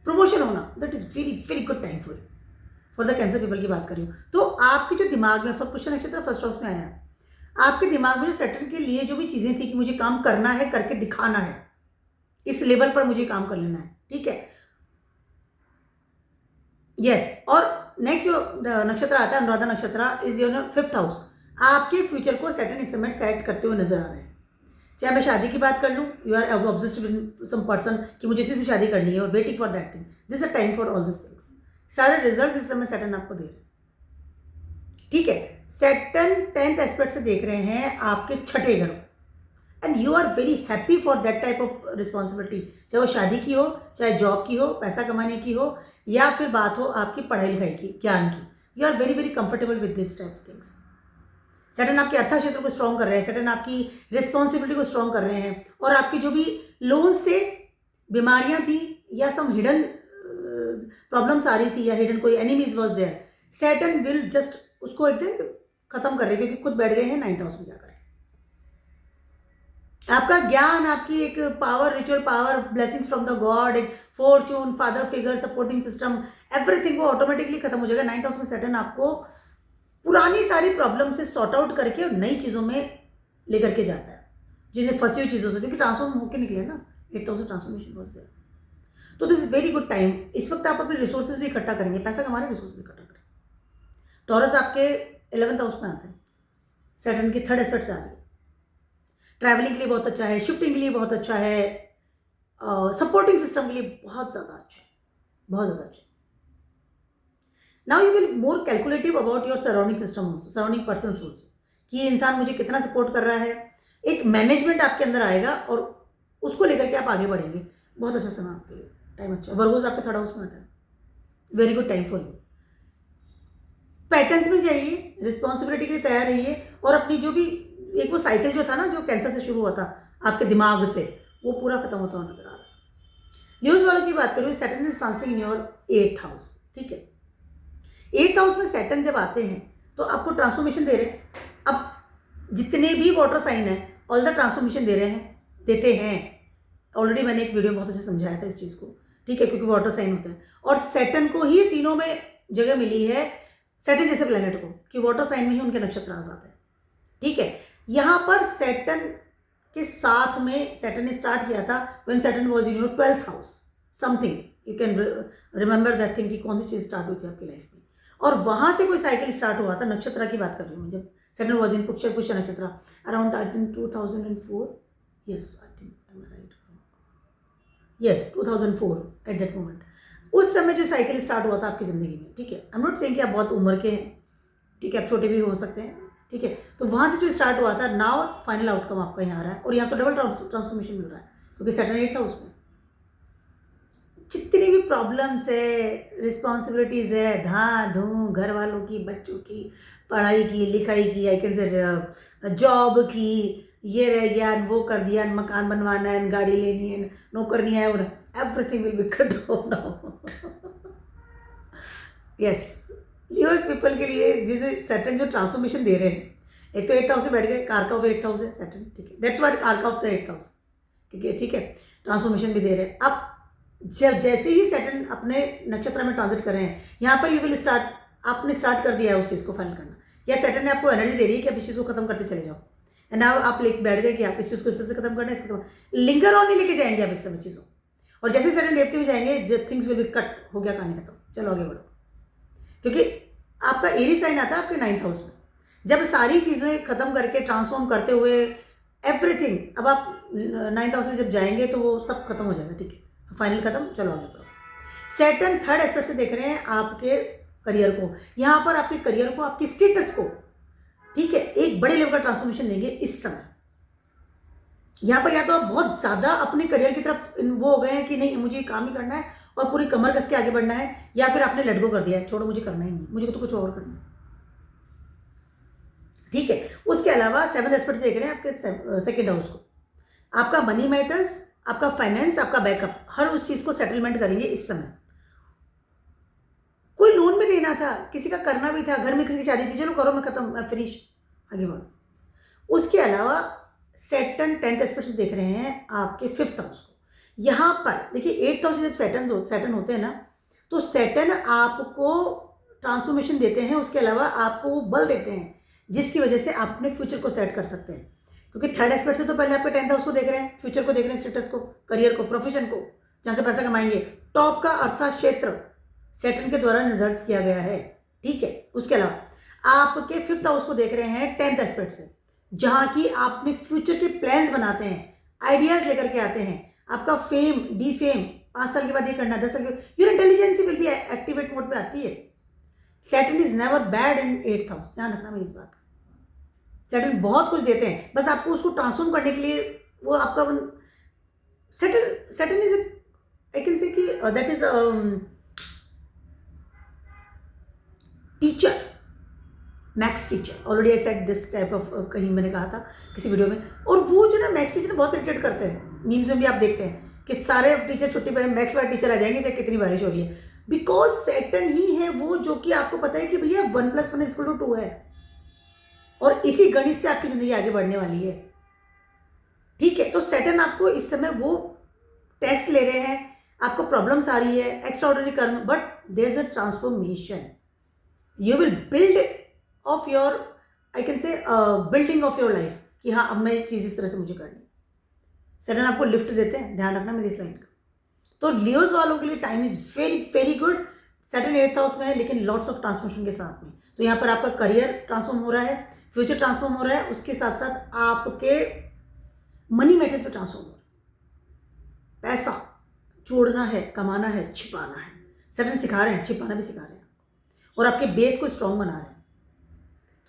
प्रमोशन होना, that is very very good time for the cancer people की बात करी हूँ। तो आपके जो दिमाग में, पुष्य नक्षत्र 1st हाउस में आया है, आपके दिमाग में जो सैटर्न के लिए जो भी चीज़ें थी कि मुझे काम करना है, करके दिखाना है, इस लेवल पर मुझे काम कर लेना है। ठीक है, यस। और नेक्स्ट जो नक्षत्र आता है अनुराधा नक्षत्र इज योर 5th हाउस। आपके फ्यूचर को सैटर्न इस समय सेट करते हुए नजर आ रहे हैं। चाहे मैं शादी की बात कर लूँ, you are obsessed with some person कि मुझे इसी से शादी करनी है और waiting for that thing, this a time for all this things. सारे रिजल्ट इस समय सैटर्न आपको दे रहे हैं। ठीक है, सैटर्न 10th एस्पेक्ट से देख रहे हैं आपके 6ठे घर को, and you are very happy for that type of responsibility, चाहे वो शादी की हो, चाहे जॉब की हो, पैसा कमाने की हो, या फिर बात हो आपकी पढ़ाई लिखाई की, ज्ञान की। You are very very comfortable with this type of things. Saturn आपके अर्थ क्षेत्र को स्ट्रॉन्ग कर रहे हैं, सैटर्न आपकी रिस्पॉन्सिबिलिटी को स्ट्रॉन्ग कर रहे हैं, और आपकी जो भी लोन्स थे, बीमारियां थी, या सम हिडन प्रॉब्लम्स आ रही थी, या हिडन कोई enemies was there, Saturn will just उसको एकदम खत्म कर रहे हैं, क्योंकि खुद बैठ गए हैं 9th हाउस में जाकर। आपका ज्ञान, आपकी एक power, ritual power, blessings from the god, एक fortune, father figure, supporting system, everything वो ऑटोमेटिकली खत्म हो जाएगा। 9th हाउस में सैटर्न आपको पुरानी सारी प्रॉब्लम से सॉर्ट आउट करके और नई चीज़ों में लेकर के जाता है, जिन्हें फंसी हुई चीज़ों से, क्योंकि ट्रांसफॉर्म होकर निकले ना, 8th हाउस ट्रांसफॉर्मेशन बहुत है। तो this is very good time. इस वक्त आप अपने रिसोर्सेज भी इकट्ठा करेंगे, पैसा कमा रहे हैं, रिसोर्सेज इकट्ठा करें। टॉरस आपके 11th हाउस में आता है, सैटर्न की 3rd एस्पेक्ट से आ रही है। ट्रैवलिंग के लिए बहुत अच्छा है, शिफ्टिंग के लिए बहुत अच्छा है, सपोर्टिंग सिस्टम के लिए बहुत ज़्यादा अच्छा है, बहुत ज़्यादा अच्छा है। Now you will more calculative about your surrounding system also, surrounding person also, कि ये इंसान मुझे कितना सपोर्ट कर रहा है। एक मैनेजमेंट आपके अंदर आएगा और उसको लेकर के आप आगे बढ़ेंगे। बहुत अच्छा समय आपके लिए, टाइम अच्छा। वर्गोस आपके थर्ड हाउस में आता है, very good time for you. Patterns में जाइए, रिस्पॉन्सिबिलिटी के लिए तैयार रहिए, और अपनी जो भी एक वो साइकिल जो था ना, जो कैंसर से शुरू हुआ था आपके दिमाग से, वो पूरा खत्म होता हुआ नजर आ रहा है। न्यूज वालों की बात करूँ, Saturn is transferring in your 8th house, ठीक है। 8th हाउस में सैटर्न जब आते हैं तो आपको ट्रांसफॉर्मेशन दे रहे हैं। अब जितने भी वाटर साइन है ऑल द ट्रांसफॉर्मेशन दे रहे हैं, देते हैं। ऑलरेडी मैंने एक वीडियो में बहुत अच्छे समझाया था इस चीज़ को, ठीक है, क्योंकि वाटर साइन होता है और सैटर्न को ही तीनों में जगह मिली है, सैटर्न जैसे प्लैनेट को, कि वाटर साइन में ही उनके नक्षत्र आ जाते हैं, ठीक है। यहाँ पर सैटर्न के साथ में सैटर्न ने स्टार्ट किया था when Saturn was in your 12th house, something you can remember that thing, कि कौन सी चीज़ स्टार्ट हुई थी आपकी लाइफ में, और वहाँ से कोई साइकिल स्टार्ट हुआ था। नक्षत्र की बात कर रही हूँ मैं, जब सैटर्न वाज इन पुष्य नक्षत्र around I think 2004, yes I think I am right, yes 2004 eight that moment. उस समय जो साइकिल स्टार्ट हुआ था आपकी ज़िंदगी में, ठीक है। आई एम नॉट सेइंग कि आप बहुत उम्र के हैं, ठीक है, आप छोटे भी हो सकते हैं, ठीक है। तो वहाँ से जो स्टार्ट हुआ था, नाउ फाइनल आउटकम आपका यहाँ आ रहा है, और यहाँ तो डबल ट्रांसफॉर्मेशन मिल रहा है, क्योंकि सैटर्न 8th हाउस में जितनी भी प्रॉब्लम्स है, रिस्पॉन्सिबिलिटीज़ है, धाँ धूँ, घर वालों की, बच्चों की, पढ़ाई की, लिखाई की, आई कैन से जॉब की, ये रह गया, वो कर दिया, मकान बनवाना है, गाड़ी लेनी है, नौकरनी है, और everything will be cut off now. Yes, US people के लिए जैसे सैटर्न जो ट्रांसफॉर्मेशन दे रहे हैं, एक तो 8th हाउस से बैठ गए, कारका ऑफ 8th हाउस है सैटर्न, ठीक है, दैट्स व्हाई कारका ऑफ द 8th हाउस, ठीक है, ट्रांसफॉर्मेशन भी दे रहे हैं। अब जब जैसे ही सैटर्न अपने नक्षत्र में ट्रांजिट कर रहे हैं, यहाँ पर यू विल स्टार्ट, आपने स्टार्ट कर दिया है उस चीज़ को फाइनल करना, या सैटर्न ने आपको एनर्जी दे रही है कि आप इस चीज़ को खत्म करते चले जाओ, एंड नाउ आप बैठ गए कि आप इस चीज़ को इस तरह से खत्म करना है, इसको लिंगर ऑन नहीं लेके जाएंगे आप इस समय चीज़ों, और जैसे सैटर्न रेवती में जाएंगे, थिंग्स विल बी कट, हो गया कहानी खत्म, चलो आगे बढ़ो, क्योंकि आपका एरी साइन आता है आपके 9th हाउस में। जब सारी चीज़ें खत्म करके ट्रांसफॉर्म करते हुए एवरीथिंग, अब आप 9th हाउस में जब जाएंगे तो वो सब खत्म हो जाएगा, ठीक है, फाइनल खत्म, चलो आगे बढ़ो। सैटर्न थर्ड एस्पेक्ट से देख रहे हैं आपके करियर को, यहाँ पर आपके करियर को, आपकी स्टेटस को, ठीक है, एक बड़े लेवल का ट्रांसफॉर्मेशन देंगे इस समय। यहाँ पर या तो आप बहुत ज़्यादा अपने करियर की तरफ वो हो गए हैं कि नहीं मुझे काम ही करना है और पूरी कमर कस के आगे बढ़ना है, या फिर आपने लेट गो कर दिया है, छोड़ो मुझे करना ही नहीं, मुझे तो कुछ और करना है, ठीक है। उसके अलावा 7th एस्पेक्ट देख रहे हैं आपके 2nd हाउस को, आपका मनी मैटर्स, आपका फाइनेंस, आपका बैकअप, हर उस चीज़ को सेटलमेंट करेंगे इस समय। कोई लोन में देना था, किसी का करना भी था, घर में किसी की शादी थी, चलो करो, मैं खत्म, मैं फिनिश, आगे बढ़ो। उसके अलावा सैटर्न 10th एस्पेक्ट से देख रहे हैं आपके 5th हाउस को। यहाँ पर देखिए 8th हाउस जब सैटर्न होते हैं ना, तो सैटर्न आपको ट्रांसफॉर्मेशन देते हैं, उसके अलावा आपको वो बल देते हैं जिसकी वजह से आप अपने फ्यूचर को सेट कर सकते हैं, क्योंकि 3rd एस्पेक्ट से तो पहले आपके 10th हाउस को देख रहे हैं, फ्यूचर को देख रहे हैं, स्टेटस को, करियर को, प्रोफेशन को, जहाँ से पैसा कमाएंगे, टॉप का अर्थात क्षेत्र सैटर्न के द्वारा निर्धारित किया गया है, ठीक है। उसके अलावा आपके 5th हाउस को देख रहे हैं 10th एस्पेक्ट से, जहाँ की आप अपने फ्यूचर के प्लान्स बनाते हैं, आइडियाज लेकर के आते हैं, आपका फेम, डी फेम, 5 साल के बाद ये करना, 10 साल के, your intelligence will be activate mode पे आती है। Saturn is never bad in 8th house, ध्यान रखना मेरी इस बात का। सैटर्न बहुत कुछ देते हैं, बस आपको उसको ट्रांसफॉर्म करने के लिए वो आपका सैटर्न इज आई कैन से कि that is teacher, maths teacher, already I said this type of, कहीं मैंने कहा था किसी वीडियो में, और वो जो ना मैथ्स टीचर बहुत इरिटेट करते हैं, मीम्स में भी आप देखते हैं कि सारे टीचर छुट्टी पर मैथ्स वाले टीचर आ जाएंगे चाहे कितनी बारिश हो रही है, बिकॉज सैटर्न ही है वो जो कि आपको पता है कि भैया 1 + 1 = 2 है, और इसी गणित से आपकी जिंदगी आगे बढ़ने वाली है, ठीक है। तो सैटर्न आपको इस समय वो टेस्ट ले रहे हैं, आपको प्रॉब्लम्स आ रही है, एक्स्ट्रा ऑर्डिनरी कर्म, but there is a transformation, you will build of your, I can say building of your life, कि हाँ अब मैं चीज़ इस तरह से मुझे करनी। सैटर्न आपको लिफ्ट देते हैं, ध्यान रखना मेरी इस लाइन का। तो लियोज वालों के लिए time is very very good. Saturn 8th house में है, लेकिन लॉट्स ऑफ ट्रांसफॉर्मेशन के साथ में, तो यहाँ पर आपका करियर ट्रांसफॉर्म हो रहा है, फ्यूचर ट्रांसफॉर्म हो रहा है, उसके साथ साथ आपके मनी मैटर्स पे ट्रांसफॉर्म हो रहा है, पैसा जोड़ना है, कमाना है, छिपाना है, सैटर्न सिखा रहे हैं, छिपाना भी सिखा रहे हैं, और आपके बेस को स्ट्रॉन्ग बना रहे हैं।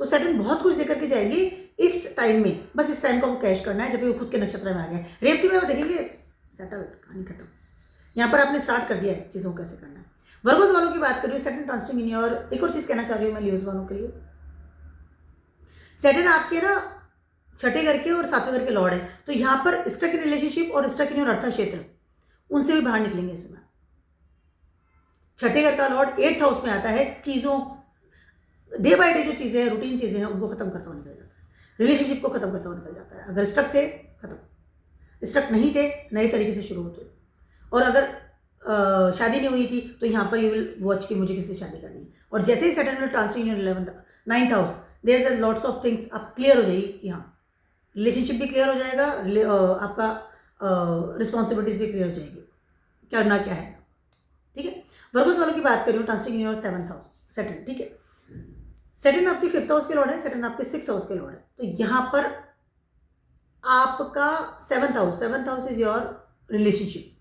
तो सैटर्न बहुत कुछ देकर के जाएंगे इस टाइम में, बस इस टाइम को आपको कैश करना है, जब भी वो खुद के नक्षत्र में आ गए। रेवती में आप देखेंगे सेटल, कहानी खत्म। यहाँ पर आपने स्टार्ट कर दिया है चीज़ों को कैसे करना है। वर्गोस वालों की बात कर रही हूँ, सैटर्न ट्रांसिटिंग इन योर। एक और चीज़ कहना चाह रही हूँ मैं लियोज वालों के लिए, सैटर्न आपके ना छठे घर के और सातवें घर के लॉर्ड है, तो यहाँ पर स्टक इन रिलेशनशिप और स्टक इन योर अर्थ क्षेत्र, उनसे भी बाहर निकलेंगे इस समय। छठे घर का लॉर्ड 8th हाउस में आता है, चीज़ों डे बाय डे जो चीज़ें हैं, रूटीन चीज़ें हैं, उनको खत्म करता हुआ निकल जाता है, रिलेशनशिप को खत्म करता हुआ निकल जाता है। अगर स्टक थे खत्म, स्टक नहीं थे नए तरीके से शुरू होते। और अगर शादी नहीं हुई थी तो यहाँ पर यू विल वॉच कि मुझे किससे शादी करनी है। और जैसे ही Saturn will transfer in 9th house, there is lots of things अब क्लियर हो जाएगी कि हाँ रिलेशनशिप भी क्लियर हो जाएगा, आपका रिस्पॉन्सिबिलिटीज भी क्लियर हो जाएगी, करना क्या है, ठीक है। वर्गोस वालों की बात कर रही हूँ, transfer in your 7th house Saturn, ठीक है। सैटर्न आपकी 5th हाउस के लॉर्ड है, सैटर्न आपके 6th हाउस के लॉर्ड है, तो यहाँ पर आपका 7th house is your relationship,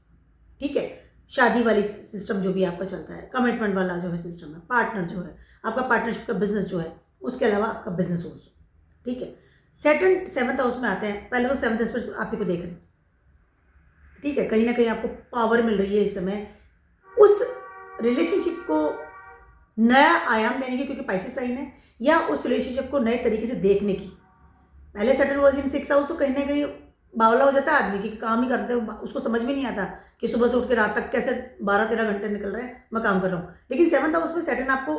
ठीक है। शादी वाली सिस्टम जो भी आपका चलता है, कमिटमेंट वाला जो है सिस्टम है, पार्टनर जो है आपका, पार्टनरशिप का बिजनेस जो है, उसके अलावा आपका बिजनेस ऑल्सो, ठीक है। सैटर्न 7th हाउस में आते हैं, पहले तो 7th हाउस पर आप ही को देख रहे हैं, ठीक है। कहीं ना कहीं आपको पावर मिल रही है इस समय उस रिलेशनशिप को नया आयाम देने की, क्योंकि पाइसेस साइन है, या उस रिलेशनशिप को नए तरीके से देखने की। पहले Saturn was in 6th house, तो कहीं ना कहीं बावला हो जाता है आदमी की, काम ही करते हो, उसको समझ में नहीं आता कि सुबह से उठ के रात तक कैसे 12-13 घंटे निकल रहे हैं, मैं काम कर रहा हूँ। लेकिन 7th हाउस में सैटर्न आपको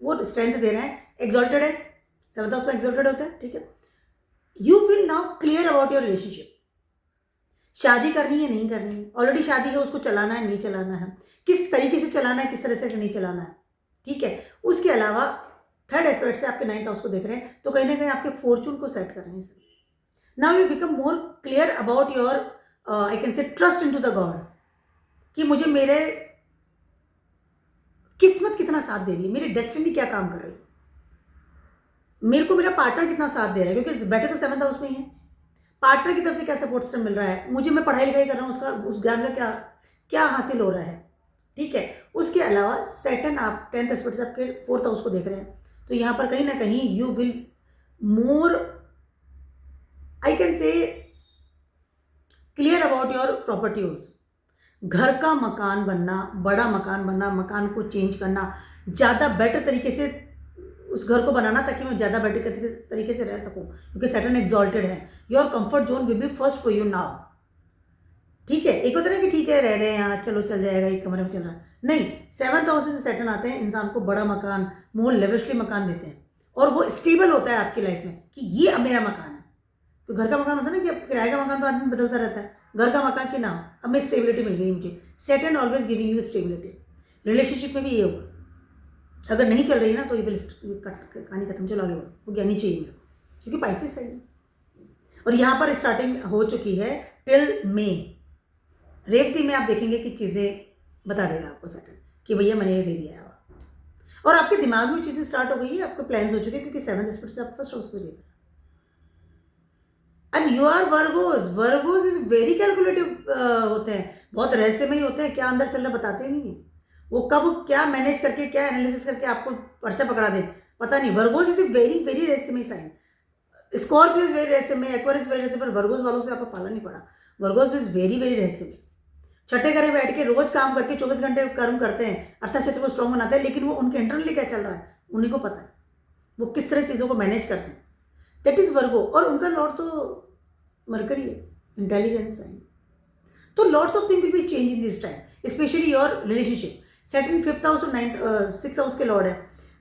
वो स्ट्रेंथ दे रहे हैं, एक्सॉल्टेड है, 7th हाउस में एक्सॉल्टेड होता है, ठीक है। You will now clear about your relationship, शादी करनी है नहीं करनी है, ऑलरेडी शादी है उसको चलाना है नहीं चलाना है, किस तरीके से चलाना है किस तरह से नहीं चलाना है, ठीक है। उसके अलावा थर्ड एस्पेक्ट से आपके 9th हाउस को देख रहे हैं, तो कहीं ना कहीं आपके फॉर्चून को सेट कर रहे हैं। Now you become more clear about your I can say trust in to the God, कि मुझे मेरे किस्मत कितना साथ दे रही है, मेरी डेस्टिनी क्या काम कर रही है, मेरे को मेरा पार्टनर कितना साथ दे रहा है, क्योंकि बैठे तो 7th हाउस में ही है, पार्टनर की तरफ से क्या सपोर्ट सिस्टम मिल रहा है, मुझे मैं पढ़ाई लिखाई कर रहा हूँ उसका उस ज्ञान का क्या क्या हासिल हो रहा है, ठीक है। उसके अलावा सैटर्न आप 10th एस्पेक्ट से आपके 4th हाउस को देख रहे हैं, तो यहाँ पर कहीं ना कहीं you will more I can से clear about your property also. घर का मकान बनना, बड़ा मकान बनना, मकान को चेंज करना, ज़्यादा बेटर तरीके से उस घर को बनाना, ताकि मैं ज़्यादा बेटर तरीके से रह सकूं, क्योंकि सैटर्न एक्सॉल्टेड है। Your comfort zone will be first for you now, ठीक है। एक होता है ना कि ठीक है रह रहे हैं यहाँ, चलो चल जाएगा, एक कमरे में चल रहा है, नहीं। 7th हाउस से सैटर्न आते हैं, इंसान को बड़ा मकान, मोर लेविशली मकान देते हैं, और वो स्टेबल होता है आपकी लाइफ में कि ये अब मेरा मकान है। तो घर का मकान होता है ना कि अब किराए का मकान तो आदमी बदलता रहता है, घर का मकान के नाम अब मैं स्टेबिलिटी मिल गई मुझे। Saturn always giving you stability. Relationship में भी ये होगा, अगर नहीं चल रही है ना तो ये कहानी खत्म, चलो आगे बढ़ो, वो ज्ञानी चाहिए मेरे को, क्योंकि पाइसेस सही है। और यहाँ पर स्टार्टिंग हो चुकी है टिल मे, रेवती में आप देखेंगे कि चीज़ें बता देगा आपको सैटर्न कि भैया मैंने ये दे दिया है, और आपके दिमाग में चीज़ें स्टार्ट हो गई है, आपके प्लान्स हो चुके हैं, क्योंकि 7th एस्पेक्ट से आप फर्स्ट हाउस को देख। And you are Virgos is very calculative होते हैं, बहुत रहस्यमयी होते हैं, क्या अंदर चल रहा बताते ही नहीं है, वो कब क्या मैनेज करके क्या एनालिसिस करके आपको पर्चा पकड़ा दे पता नहीं। Virgos is a very very रहस्यमयी साइन, स्कॉर्पियो इज वेरी रहस्यमयी, एक्वेरियस वेरी रहस्यमयी, पर वर्गोज वालों से आपको पाला नहीं पड़ा। वर्गोज इज वेरी वेरी रहस्यमयी, छठे घरे बैठ के रोज काम करके 24 घंटे कर्म करते हैं, अर्थात क्षेत्र को स्ट्रॉन्ग बनाते हैं, लेकिन वो उनके इंटरनली क्या चल रहा है उन्हीं को पता है, वो किस तरह चीज़ों को मैनेज करते हैं। दैट इज वर्गो, और उनका लॉर्ड तो मरकरी है, इंटेलिजेंस साइन। तो lots of thing will be change in this time, specially your relationship. Saturn 5th house और 6th हाउस के लॉर्ड है,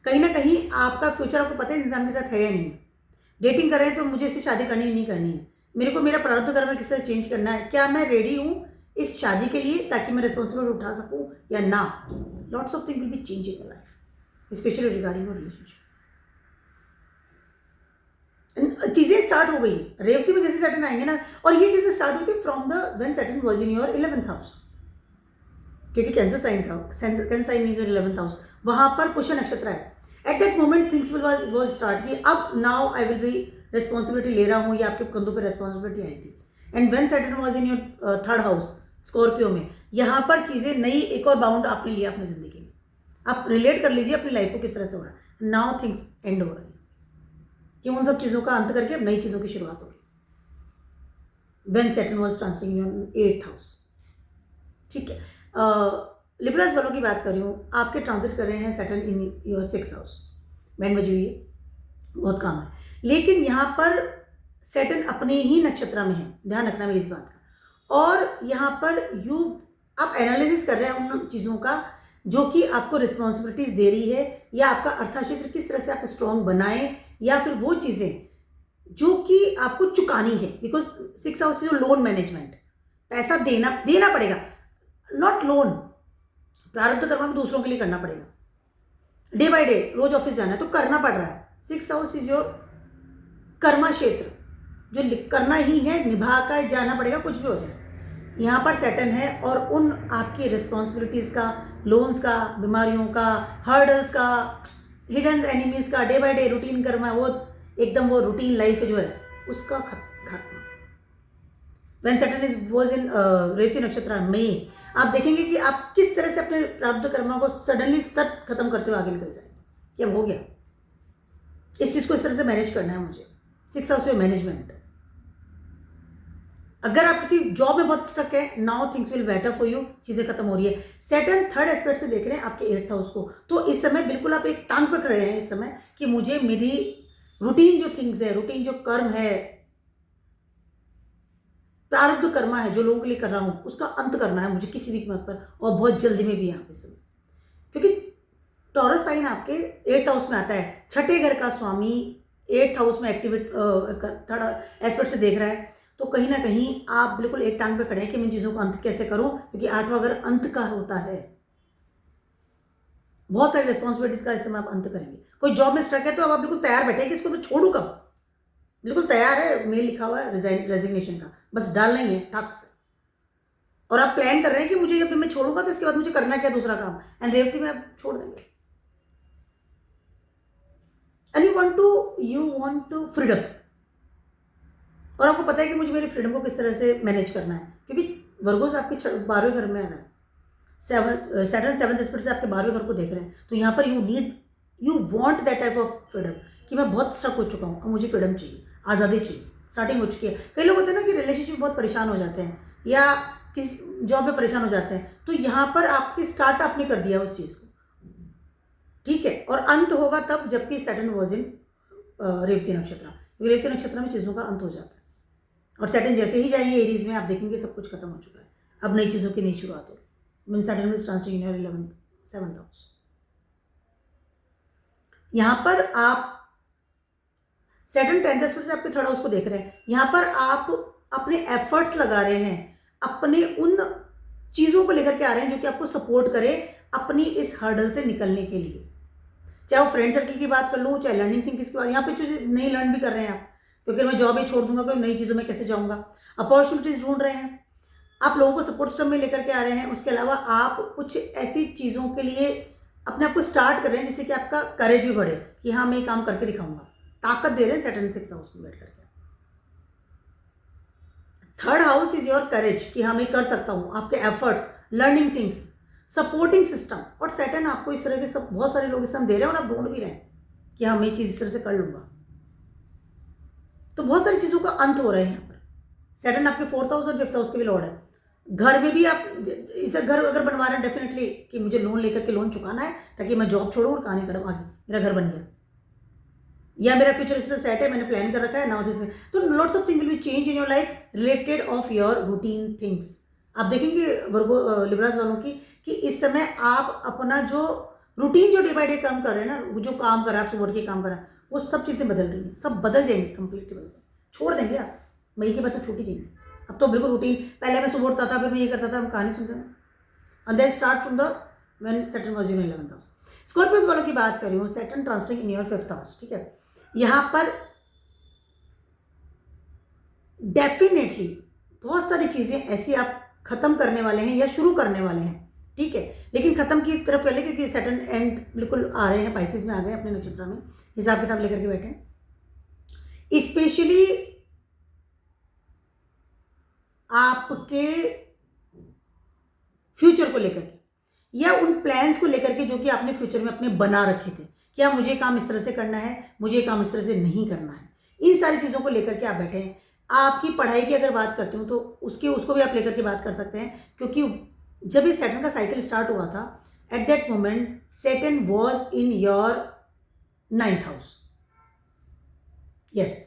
कहीं ना कहीं आपका फ्यूचर आपको पता है इंसान के साथ है या नहीं। डेटिंग कर रहे हैं तो मुझे इससे शादी करनी है नहीं करनी है, मेरे को मेरा प्रारब्ध कर्म किस तरह चेंज करना है, क्या मैं रेडी हूँ इस शादी के लिए ताकि मैं रिस्पॉन्सिबिलिटी उठा सकूँ या ना। Lots of thing will be change in your life, specially regarding your relationship. चीज़ें स्टार्ट हो गई रेवती में, जैसे सैटर्न आएंगे ना, और ये चीज़ें स्टार्ट हुई थी from the when Saturn was in your 11th house, क्योंकि कैंसर साइन था, Cancer sign is your 11th house, वहाँ पर पुष्य नक्षत्र है। At that moment things will was start कि अब now I will be responsibility ले रहा हूँ, या आपके कंधों पर रिस्पॉन्सिबिलिटी आई थी। And when Saturn was in your 3rd house Scorpio में, यहाँ पर चीज़ें नई एक और बाउंड आपने लिया अपनी ज़िंदगी में। आप रिलेट कर लीजिए अपनी लाइफ को किस तरह से हो रहा है। नाउ थिंग्स एंड हो रही है कि उन सब चीज़ों का अंत करके अब नई चीज़ों की शुरुआत होगी। When Saturn was transiting in 8th house, ठीक है। लिब्रास वालों की बात कर रही हूँ, आपके ट्रांजिट कर रहे हैं Saturn in your 6th house, band बजी हुई है, बहुत काम है, लेकिन यहाँ पर सैटर्न अपने ही नक्षत्र में है, ध्यान रखना मेरी इस बात का। और यहाँ पर आप एनालिसिस कर रहे हैं उन चीज़ों का जो कि आपको रिस्पॉन्सिबिलिटीज दे रही है, या आपका अर्थक्षेत्र किस तरह से आप स्ट्रॉन्ग बनाएं, या फिर वो चीज़ें जो कि आपको चुकानी है। बिकॉज 6th हाउस जो लोन मैनेजमेंट, पैसा देना पड़ेगा, नॉट लोन, प्रारब्ध कर्म भी दूसरों के लिए करना पड़ेगा, डे बाय डे, रोज ऑफिस जाना है तो करना पड़ रहा है। 6th house is your Karma क्षेत्र, जो करना ही है, निभा कर जाना पड़ेगा, कुछ भी हो जाए। यहाँ पर सैटर्न है और उन आपकी रिस्पॉन्सिबिलिटीज़ का, लोन्स का, बीमारियों का, हर्डल्स का, हिडन एनिमीज का, day by day routine karma, वो एकदम वो रूटीन लाइफ जो है उसका खत्म। When Saturn is was in Revati नक्षत्र में, आप देखेंगे कि आप किस तरह से अपने प्रारब्ध कर्मा को सडनली सब खत्म करते हुए आगे निकल जाएंगे। क्या हो गया, इस चीज़ को इस तरह से मैनेज करना है मुझे। 6th हाउस मैनेजमेंट, अगर आप किसी जॉब में बहुत स्टक है, now things will better for you, चीज़ें खत्म हो रही है। सैटर्न 3rd एस्पेक्ट से देख रहे हैं आपके 8th हाउस को, तो इस समय बिल्कुल आप एक टांग पे खड़े हैं इस समय कि मुझे मेरी रूटीन जो थिंग्स है, रूटीन जो कर्म है, प्रारब्ध कर्मा है जो लोगों के लिए कर रहा हूं, उसका अंत करना है मुझे किसी भी कीमत पर, और बहुत जल्दी में भी यहाँ इस समय। क्योंकि टॉरस साइन आपके 8th हाउस में आता है, छठे घर का स्वामी 8th हाउस में एक्टिवेट 3rd एस्पेक्ट से देख रहा है, तो कहीं ना कहीं आप बिल्कुल एक टांग पे खड़े हैं कि मैं इन चीज़ों को अंत कैसे करूं, क्योंकि 8वां घर अंत का होता है। बहुत सारी रिस्पॉन्सिबिलिटीज का इस समय आप अंत करेंगे। कोई जॉब में स्ट्रक है तो अब आप बिल्कुल तैयार बैठे हैं कि इसको मैं छोड़ूं कब, बिल्कुल तैयार है, मेल लिखा हुआ है रेजिग्नेशन का, बस डालना ही है ठक से। और आप प्लान कर रहे हैं कि मुझे जब मैं छोड़ूंगा तो इसके बाद मुझे करना क्या दूसरा काम, एंड रेवती में आप छोड़ देंगे। And you want to freedom, और आपको पता है कि मुझे मेरी फ्रीडम को किस तरह से मैनेज करना है, क्योंकि वर्गोस आपके 12वें घर में आ रहा है, सैटर्न 7th एस्पेक्ट से आपके 12वें घर को देख रहे हैं, तो यहाँ पर you want that type of freedom कि मैं बहुत स्ट्रक हो चुका हूँ, अब मुझे फ्रीडम चाहिए, आज़ादी चाहिए, स्टार्टिंग हो चुकी है। कई लोग होते हैं ना कि रिलेशनशिप में बहुत परेशान हो जाते हैं या किसी जॉब में परेशान हो जाते हैं, तो यहाँ पर आपके स्टार्ट आपने कर दिया उस चीज़ को, ठीक है। और अंत होगा तब जबकि सैटर्न वॉज इन रेवती नक्षत्र, रेवती नक्षत्र में चीज़ों का अंत हो जाता है। और सैटर्न जैसे ही जाएंगे एरीज में, आप देखेंगे सब कुछ खत्म हो चुका है, अब नई चीज़ों की नई शुरुआत हो। Mean Saturn will transit in your 7th house. यहाँ पर आप सैटर्न 10th एस्पेक्ट से आपके 3rd हाउस को देख रहे हैं, यहाँ पर आप अपने एफर्ट्स लगा रहे हैं, अपने उन चीज़ों को लेकर के आ रहे हैं जो कि आपको सपोर्ट करे अपनी इस हर्डल से निकलने के लिए। चाहे वो फ्रेंड सर्कल की बात कर लूँ, चाहे लर्निंग थिंग्स की बात, यहाँ पे चीज़ें नई लर्न भी कर रहे हैं आप, क्योंकि मैं जॉब ही छोड़ दूंगा तो नई चीज़ों में कैसे जाऊँगा। अपॉर्चुनिटीज़ ढूंढ रहे हैं, आप लोगों को सपोर्ट सिस्टम में लेकर के आ रहे हैं। उसके अलावा आप कुछ ऐसी चीज़ों के लिए अपने आप को स्टार्ट कर रहे हैं जिससे कि आपका करेज भी बढ़े कि हाँ मैं ये काम करके दिखाऊंगा, ताकत दे रहे हैं सैटर्न 6th हाउस में बैठ करके। 3rd हाउस इज योर करेज कि हाँ मैं कर सकता हूँ, आपके efforts, learning things, supporting system. और सैटर्न आपको इस तरह के सब बहुत सारे लोग इस समय दे रहे हैं और आप ढूंढ भी रहे हैं कि हाँ मैं चीज़ इस तरह से कर लूँगा। तो बहुत सारी चीज़ों का अंत हो रहा है यहाँ पर। सैटर्न आपके 4th हाउस और 5th हाउस के भी लॉर्ड है। घर में भी आप इसे घर अगर बनवा रहे हैं डेफिनेटली कि मुझे लोन लेकर के लोन चुकाना है ताकि मैं जॉब छोड़ूँ और कहानी करूँ आगे, मेरा घर बन गया या मेरा फ्यूचर इससे सेट है, मैंने प्लान कर रखा है नाउ दिस। तो lots of thing will be change in your life related of your routine things. आप देखेंगे वर्गो लिब्रास वालों की कि इस समय आप अपना जो रूटीन जो डे बाय डे काम कर रहे हैं ना, जो काम कर रहा है, आप सुबह के काम कर रहा है, वो सब चीज़ें बदल रही हैं, सब बदल जाएंगे, कंप्लीटली बदल जाएंगे, छोड़ देंगे आप। मई के बाद तो छूट ही जाएंगे। अब तो बिल्कुल रूटीन, पहले मैं सुबह उठता था, फिर मैं ये करता था, हम कहानी सुनते हैं, and then start from the when Saturn was in 11th house. Scorpios वालों की बात कर रही हूँ, Saturn transiting in your 5th house, ठीक है। यहाँ पर डेफिनेटली बहुत सारी चीज़ें ऐसी आप खत्म करने वाले हैं या शुरू करने वाले हैं, ठीक है। लेकिन खत्म की तरफ पहले, क्योंकि सैटर्न एंड बिल्कुल आ रहे हैं, पाइसेस में आ गए अपने नक्षत्र में, हिसाब किताब लेकर के बैठे हैं। स्पेशली आपके फ्यूचर को लेकर के या उन प्लान्स को लेकर के जो कि आपने फ्यूचर में अपने बना रखे थे, क्या मुझे काम इस तरह से करना है, मुझे काम इस तरह से नहीं करना है, इन सारी चीज़ों को लेकर के आप बैठे हैं। आपकी पढ़ाई की अगर बात करती हूँ तो उसको भी आप लेकर के बात कर सकते हैं, क्योंकि जब ये सैटर्न का साइकिल स्टार्ट हुआ था, eight that moment Saturn was in your 9th house. Yes,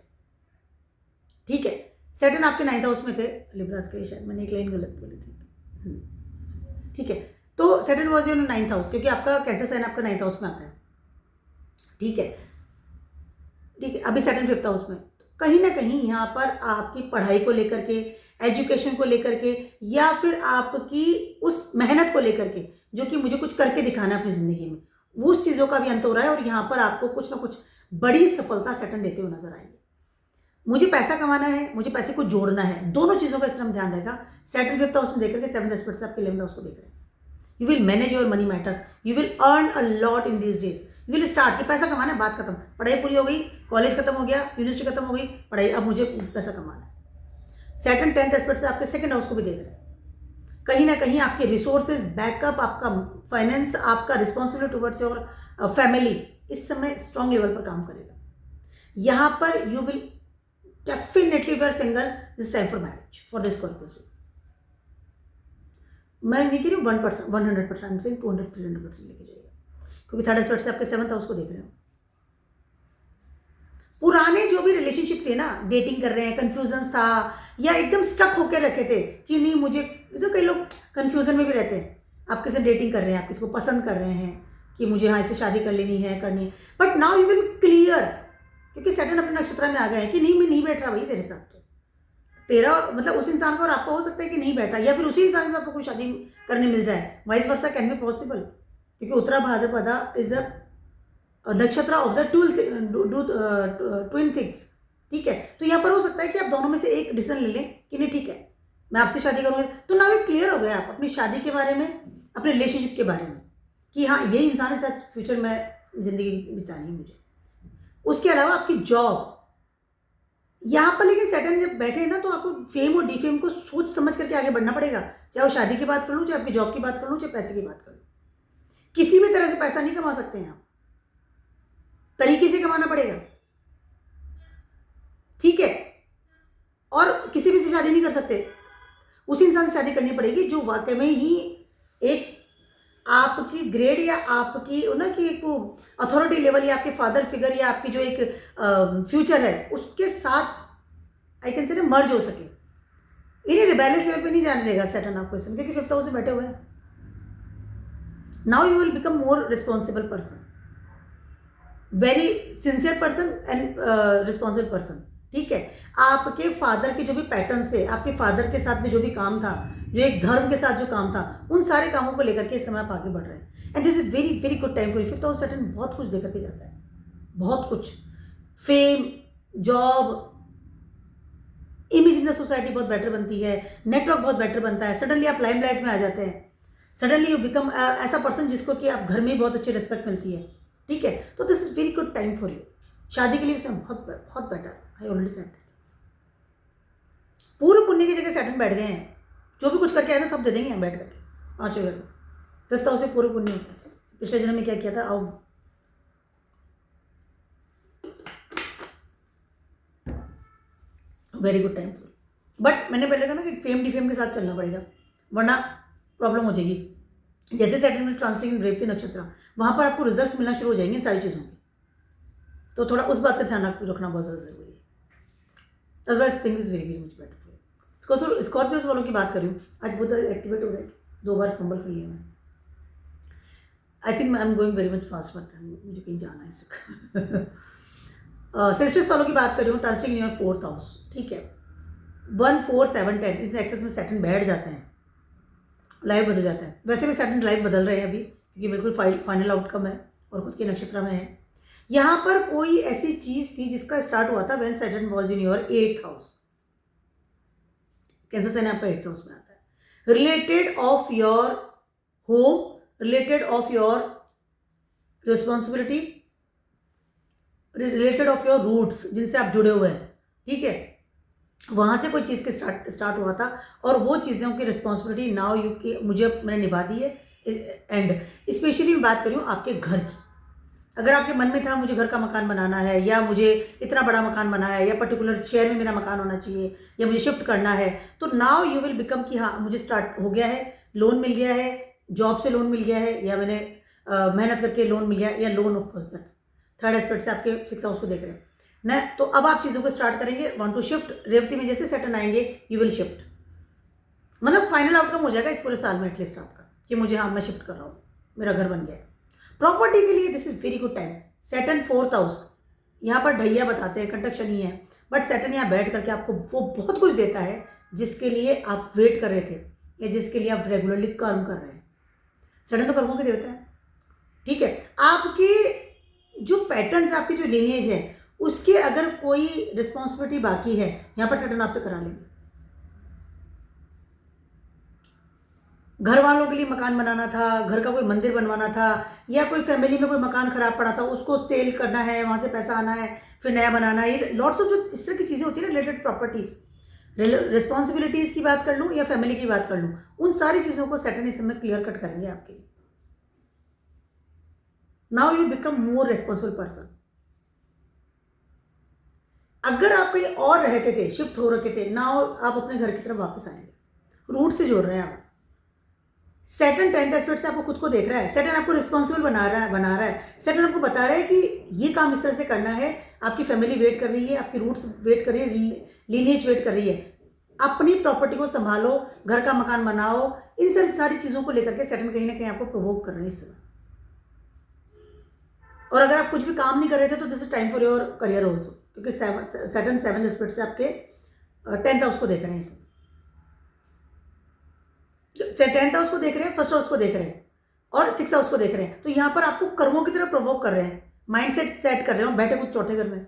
ठीक है, सैटर्न आपके 9th हाउस में थे। लिब्रास के लिए शायद मैंने एक लाइन गलत बोली थी। ठीक है, तो Saturn was in 9th house, क्योंकि आपका कैंसर साइन आपका 9th हाउस में आता है। ठीक है, ठीक है, अभी सैटर्न 5th हाउस में। कहीं ना कहीं यहाँ पर आपकी पढ़ाई को लेकर के, एजुकेशन को लेकर के, या फिर आपकी उस मेहनत को लेकर के जो कि मुझे कुछ करके दिखाना है अपनी ज़िंदगी में, वो उस चीज़ों का भी अंत हो रहा है। और यहाँ पर आपको कुछ ना कुछ बड़ी सफलता सैटर्न देते हुए नजर आएगी। मुझे पैसा कमाना है, मुझे पैसे को जोड़ना है, दोनों चीज़ों का इस तरह ध्यान रहेगा। सैटर्न 5th हाउस में देख करके 7th एस्पेक्ट से आपके 11th हाउस को देख रहे हैं। You will manage your money matters, you will earn a lot in these days. You will start कि पैसा कमाना है, बात खत्म, पढ़ाई पूरी हो गई, कॉलेज खत्म हो गया, यूनिवर्सिटी खत्म हो गई, पढ़ाई, अब मुझे पैसा कमाना है। सैटर्न 10th एस्पेक्ट से आपके 2nd हाउस को भी देख रहे हैं। कहीं ना कहीं आपके रिसोर्सेज, बैकअप, आपका फाइनेंस, आपका रिस्पॉन्सिबिलिटी टुवर्ड्स योर फैमिली इस समय स्ट्रॉन्ग लेवल पर काम करेगा। यहाँ पर you will definitely, if you are single, this time for marriage for the Scorpio. मैं नहीं कह रही हूँ 1%, 100%, 200, 300% लेके जाइएगा, क्योंकि 3rd एस्पेक्ट से आपके 7th हाउस को देख रहे हो। पुराने जो भी रिलेशनशिप थे ना, डेटिंग कर रहे हैं, कन्फ्यूजन था, या एकदम स्टक होकर रखे थे कि नहीं मुझे, तो कई लोग कन्फ्यूजन में भी रहते हैं। आप किसी डेटिंग कर रहे हैं, आप किसी को पसंद कर रहे हैं कि मुझे हाँ इससे शादी कर लेनी है, करनी है, but now you will clear, क्योंकि सैटर्न अपने नक्षत्र में आ गए हैं कि नहीं, मैं नहीं बैठ रहा भाई तेरे साथ। तो तेरा मतलब उस इंसान को और आपको हो सकता है कि नहीं बैठा, या फिर उसी इंसान के साथ कोई शादी करने मिल जाए, vice versa can be possible, क्योंकि उत्तरा भाद्रपदा इज अ नक्षत्र ऑफ द ट्विन थिंग्स। ठीक है, तो यहाँ पर हो सकता है कि आप दोनों में से एक डिसीजन ले लें कि नहीं ठीक है मैं आपसे शादी करूँगी, तो ना भी क्लियर हो गया आप अपनी शादी के बारे में, अपने रिलेशनशिप के बारे में, कि हाँ ये इंसान के साथ फ्यूचर में ज़िंदगी बितानी है मुझे। उसके अलावा आपकी जॉब यहाँ पर, लेकिन सैटर्न जब बैठे हैं ना, तो आपको फेम और डीफेम को सोच समझ करके आगे बढ़ना पड़ेगा। चाहे वो शादी की बात कर लूँ, चाहे आपकी जॉब की बात कर लूँ, चाहे पैसे की बात कर लूँ, किसी भी तरह से पैसा नहीं कमा सकते हैं आप, तरीके से कमाना पड़ेगा। ठीक है, और किसी भी से शादी नहीं कर सकते, उस इंसान से शादी करनी पड़ेगी जो वाकई में ही एक आपकी ग्रेड या आपकी ना कि एक अथॉरिटी लेवल या आपके फादर फिगर या आपकी जो एक फ्यूचर है उसके साथ आई कैन से मर्ज हो सके। इन्हें रिबेलियस लेवल पे नहीं जाने देगा सैटर्न आपको इसमें, क्योंकि 5th हाउस में बैठे हुए हैं। Now you will become more responsible person, very sincere person and responsible person. ठीक है, आपके फादर के जो भी पैटर्न है, आपके फादर के साथ में जो भी काम था, जो एक धर्म के साथ जो काम था, उन सारे कामों को लेकर के इस समय आप आगे बढ़ रहे हैं। And this is very very good time for you. 5th house Saturn बहुत कुछ देकर के जाता है, बहुत कुछ, fame, job, image in the society बहुत बेटर बनती है, नेटवर्क बहुत बेटर बनता है, सडनली आप लाइमलाइट में आ जाते हैं, सडनली यू बिकम ऐसा पर्सन जिसको कि आप घर में बहुत अच्छी रिस्पेक्ट मिलती है। ठीक है, तो this is very good time for you. शादी के लिए बहुत बहुत better, I already said that. पूर्व पुण्य की जगह सैटर्न बैठ गए हैं, जो भी कुछ करके आए ना सब दे देंगे हम बैठ करके, 5वें घर में। 5th हाउस से पूर्व पुण्य होता है। पिछले जन्म में क्या किया था, आओ very good time for. But मैंने पहले कहा ना कि फेम डिफेम के साथ चलना पड़ेगा, वरना प्रॉब्लम हो जाएगी। जैसे सैटर्न में ट्रांसलेट रेवती नक्षत्र, वहाँ पर आपको रिजल्ट्स मिलना शुरू हो जाएंगे इन सारी चीज़ों के, तो थोड़ा उस बात का ध्यान रखना बहुत ज़्यादा जरूरी है। Otherwise things is very very much better for you. Scorpios वालों की बात कर रही हूँ, आज बहुत एक्टिवेट हो रहा है, 2 बार फंबल फ्री है मैं। I think I am going very much fast, but मुझे कहीं जाना है इसका। सेस्टर्स वालों की बात कर रही हूँ, translate in your 4th house. ठीक है, 1, 4, 7, 10 इस एक्सेस में सैटर्न बैठ जाते हैं, लाइफ बदल जाता है। वैसे भी सैटर्न लाइफ बदल रहे हैं अभी, क्योंकि बिल्कुल फाइनल आउटकम है और खुद के नक्षत्र में है। यहाँ पर कोई ऐसी चीज थी जिसका स्टार्ट हुआ था when Saturn was in your 8th house. Cancer sign आपका 8th हाउस में आता है, related of your home, related of your responsibility, related of your roots, जिनसे आप जुड़े हुए हैं। ठीक है, वहाँ से कोई चीज़ के स्टार्ट हुआ था, और वो चीज़ों की रिस्पॉन्सिबिलिटी नाउ यू की मैंने निभा दी है। एंड स्पेशली बात करूँ आपके घर की, अगर आपके मन में था मुझे घर का मकान बनाना है, या मुझे इतना बड़ा मकान बनाना है, या पर्टिकुलर शहर में मेरा मकान होना चाहिए, या मुझे शिफ्ट करना है, तो नाउ यू विल बिकम कि हाँ मुझे स्टार्ट हो गया है, लोन मिल गया है, जॉब से लोन मिल गया है, या मैंने मेहनत करके लोन मिल गया, या loan of course that's third aspect से आपके 6th हाउस को देख रहे हैं ना। तो अब आप चीज़ों को स्टार्ट करेंगे, वांट टू शिफ्ट। रेवती में जैसे सेटन आएंगे यू विल शिफ्ट, मतलब फाइनल आउटकम हो जाएगा इस पूरे साल में एटलीस्ट आपका कि मुझे हाँ मैं शिफ्ट कर रहा हूँ, मेरा घर बन गया है। प्रॉपर्टी के लिए this is very good time. Saturn 4th house, यहाँ पर ढैया बताते हैं, कंडक्शन ही है, बट सेटन यहाँ बैठ करके आपको वो बहुत कुछ देता है जिसके लिए आप वेट कर रहे थे या जिसके लिए आप रेगुलरली कर्म कर रहे हैं। सेटन तो कर्मों के देवता है, ठीक है। आपके जो पैटर्न्स, आपकी जो लिनिएज है, उसके अगर कोई रिस्पॉन्सिबिलिटी बाकी है, यहाँ पर सेटन आपसे करा लेंगे। घर वालों के लिए मकान बनाना था, घर का कोई मंदिर बनवाना था, या कोई फैमिली में कोई मकान खराब पड़ा था उसको सेल करना है, वहाँ से पैसा आना है, फिर नया बनाना है, ये लॉट्स ऑफ जो इस तरह की चीज़ें होती है ना रिलेटेड प्रॉपर्टीज़, रिस्पॉन्सिबिलिटीज़ की बात कर लूँ या फैमिली की बात कर लूँ, उन सारी चीज़ों को सेटन इस समय क्लियर कट करेंगे आपके लिए। Now you become more responsible person. अगर आप कहीं और रहते थे, शिफ्ट हो रखे थे, नाउ आप अपने घर की तरफ वापस आएंगे, रूट से जोड़ रहे हैं आप। सेटन 10th एस्पेक्ट से आपको खुद को देख रहा है, सेटन आपको रिस्पॉन्सिबल बना रहा है, सेटन आपको बता रहा है कि ये काम इस तरह से करना है, आपकी फैमिली वेट कर रही है, आपकी रूट्स वेट कर रही है, लीनेज वेट कर रही है, अपनी प्रॉपर्टी को संभालो, घर का मकान बनाओ, इन सारी चीज़ों को लेकर के सेटन कहीं ना कहीं आपको प्रोवोक कर रहे हैं इस समय। और अगर आप कुछ भी काम नहीं कर रहे थे तो this is time for your career also, क्योंकि सेटन 7th एस्पेक्ट से आपके 10th हाउस को देख रहे हैं इस 10th हाउस को देख रहे हैं, 1st हाउस को देख रहे हैं और 6th हाउस को देख रहे हैं। तो यहाँ पर आपको कर्मों की तरफ प्रोवोक कर रहे हैं, माइंड सेट कर रहे हो, बैठे कुछ चौथे घर में,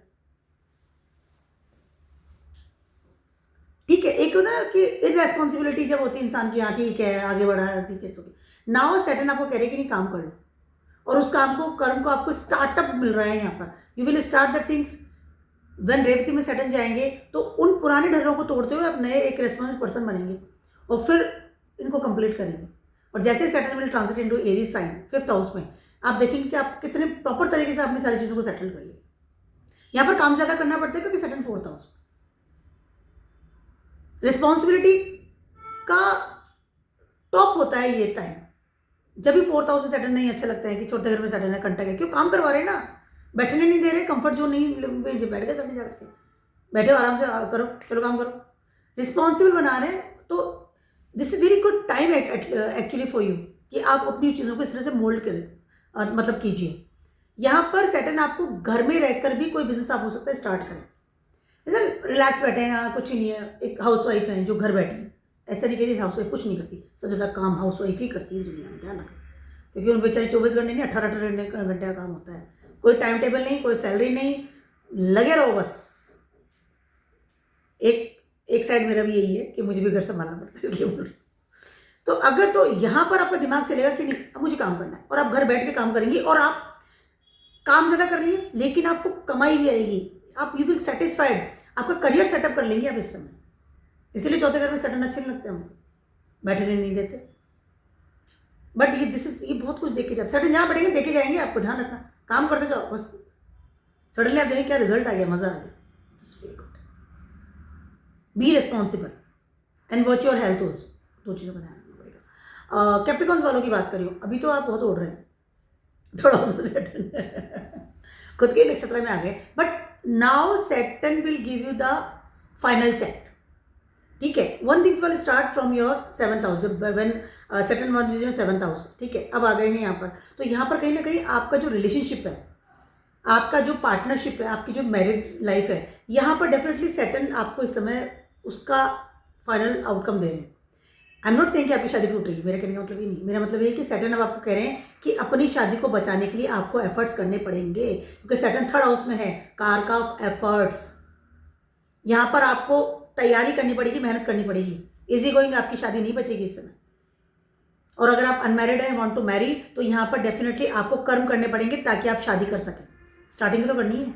ठीक है। एक होता है कि इररेस्पॉन्सिबिलिटी जब होती है इंसान की, हाँ ठीक है आगे बढ़ा है, ठीक है, नाउ सेटन आपको कह रहे हैं कि नहीं काम कर लो, और उस काम को, कर्म को आपको स्टार्टअप मिल रहा है यहाँ पर। You will start the things. When Revati में सेटन जाएंगे तो उन पुराने ढर्रों को तोड़ते हुए आप नए एक रेस्पॉन्सिबल पर्सन बनेंगे और फिर इनको कंप्लीट करेंगे। और जैसे Saturn will transit into Aries sign 5th house में, आप देखेंगे कि आप कितने प्रॉपर तरीके से अपनी सारी चीज़ों को सेटल कर लिए। यहाँ पर काम ज़्यादा करना पड़ता है क्योंकि सेटन 4th हाउस, रिस्पॉन्सिबिलिटी का टॉप होता है ये टाइम। जब भी 4th हाउस में सेटन नहीं अच्छा लगता है कि छोटे घर में सेटन है, कंटक है, क्यों काम करवा रहे हैं ना, बैठने नहीं दे रहे, कंफर्ट जोन नहीं, बैठ गए सेटन जाकर के, बैठे आराम से करो, चलो काम करो, रिस्पॉन्सिबल बना रहे हैं। तो this is very good time actually for you कि आप अपनी चीज़ों को इस तरह से मोल्ड करें, मतलब कीजिए। यहाँ पर सेटन आपको घर में रहकर भी कोई बिजनेस आप हो सकता है स्टार्ट करें, जैसे रिलैक्स बैठे हैं, यहाँ कुछ ही नहीं है, एक हाउस वाइफ है जो घर बैठी है, ऐसा नहीं कह हाउस वाइफ कुछ नहीं करती, सबसे ज़्यादा काम हाउस वाइफ ही करती है इस दुनिया में, ध्यान रखना, क्योंकि उन बेचारी 24 घंटे नहीं 18 घंटे का काम होता है, कोई टाइम टेबल नहीं, कोई सैलरी नहीं, लगे रहो बस। एक साइड मेरा भी यही है कि मुझे भी घर संभालना पड़ता है, इसलिए बोल रही हूँ। तो अगर तो यहाँ पर आपका दिमाग चलेगा कि नहीं अब मुझे काम करना है, और आप घर बैठ के काम करेंगी, और आप काम ज़्यादा कर रही है लेकिन आपको कमाई भी आएगी, आप यू विल सेटिस्फाइड, आपका करियर सेटअप कर लेंगे आप इस समय। इसीलिए चौथे घर में सेटन अच्छे नहीं लगते हमको, बैठने नहीं देते, बट ये बहुत कुछ देख के जाते, सेटन जहाँ बैठेंगे देखे जाएंगे, आपको ध्यान रखना, काम करते जाओ बस, सडनली आप देखेंगे क्या रिजल्ट आ गया, मजा आ गया। Be responsible and watch your health also, दो चीज़ों का ध्यान रखना पड़ेगा। कैप्रिकॉन्स वालों की बात करियो, अभी तो आप बहुत उड़ रहे हैं, थोड़ा उसमें सेटन खुद के नक्षत्र में आ गए, but now Saturn will give you the final check, ठीक है। One things will start from your 7th house, जब when Saturn one with 7th house, ठीक है। अब आ गए हैं यहाँ पर, तो यहाँ पर कहीं ना कहीं आपका जो रिलेशनशिप है, आपका जो पार्टनरशिप है, आपकी जो मैरिड लाइफ है, यहाँ पर डेफिनेटली सेटन आपको इस समय उसका फाइनल आउटकम दे रहे हैं। आई एम नॉट सेइंग कि आपकी शादी टूट रही है, मेरा कहने का मतलब ये नहीं, मेरा मतलब ये है कि सेटन अब आपको कह रहे हैं कि अपनी शादी को बचाने के लिए आपको एफर्ट्स करने पड़ेंगे, क्योंकि सेटन 3rd हाउस में है, कारक ऑफ एफर्ट्स। यहाँ पर आपको तैयारी करनी पड़ेगी, मेहनत करनी पड़ेगी, इजी गोइंग आपकी शादी नहीं बचेगी इस समय। और अगर आप अनमैरिड हैं, वांट टू मैरी, तो यहाँ पर डेफिनेटली आपको कर्म करने पड़ेंगे ताकि आप शादी कर सकें, स्टार्टिंग में तो करनी है।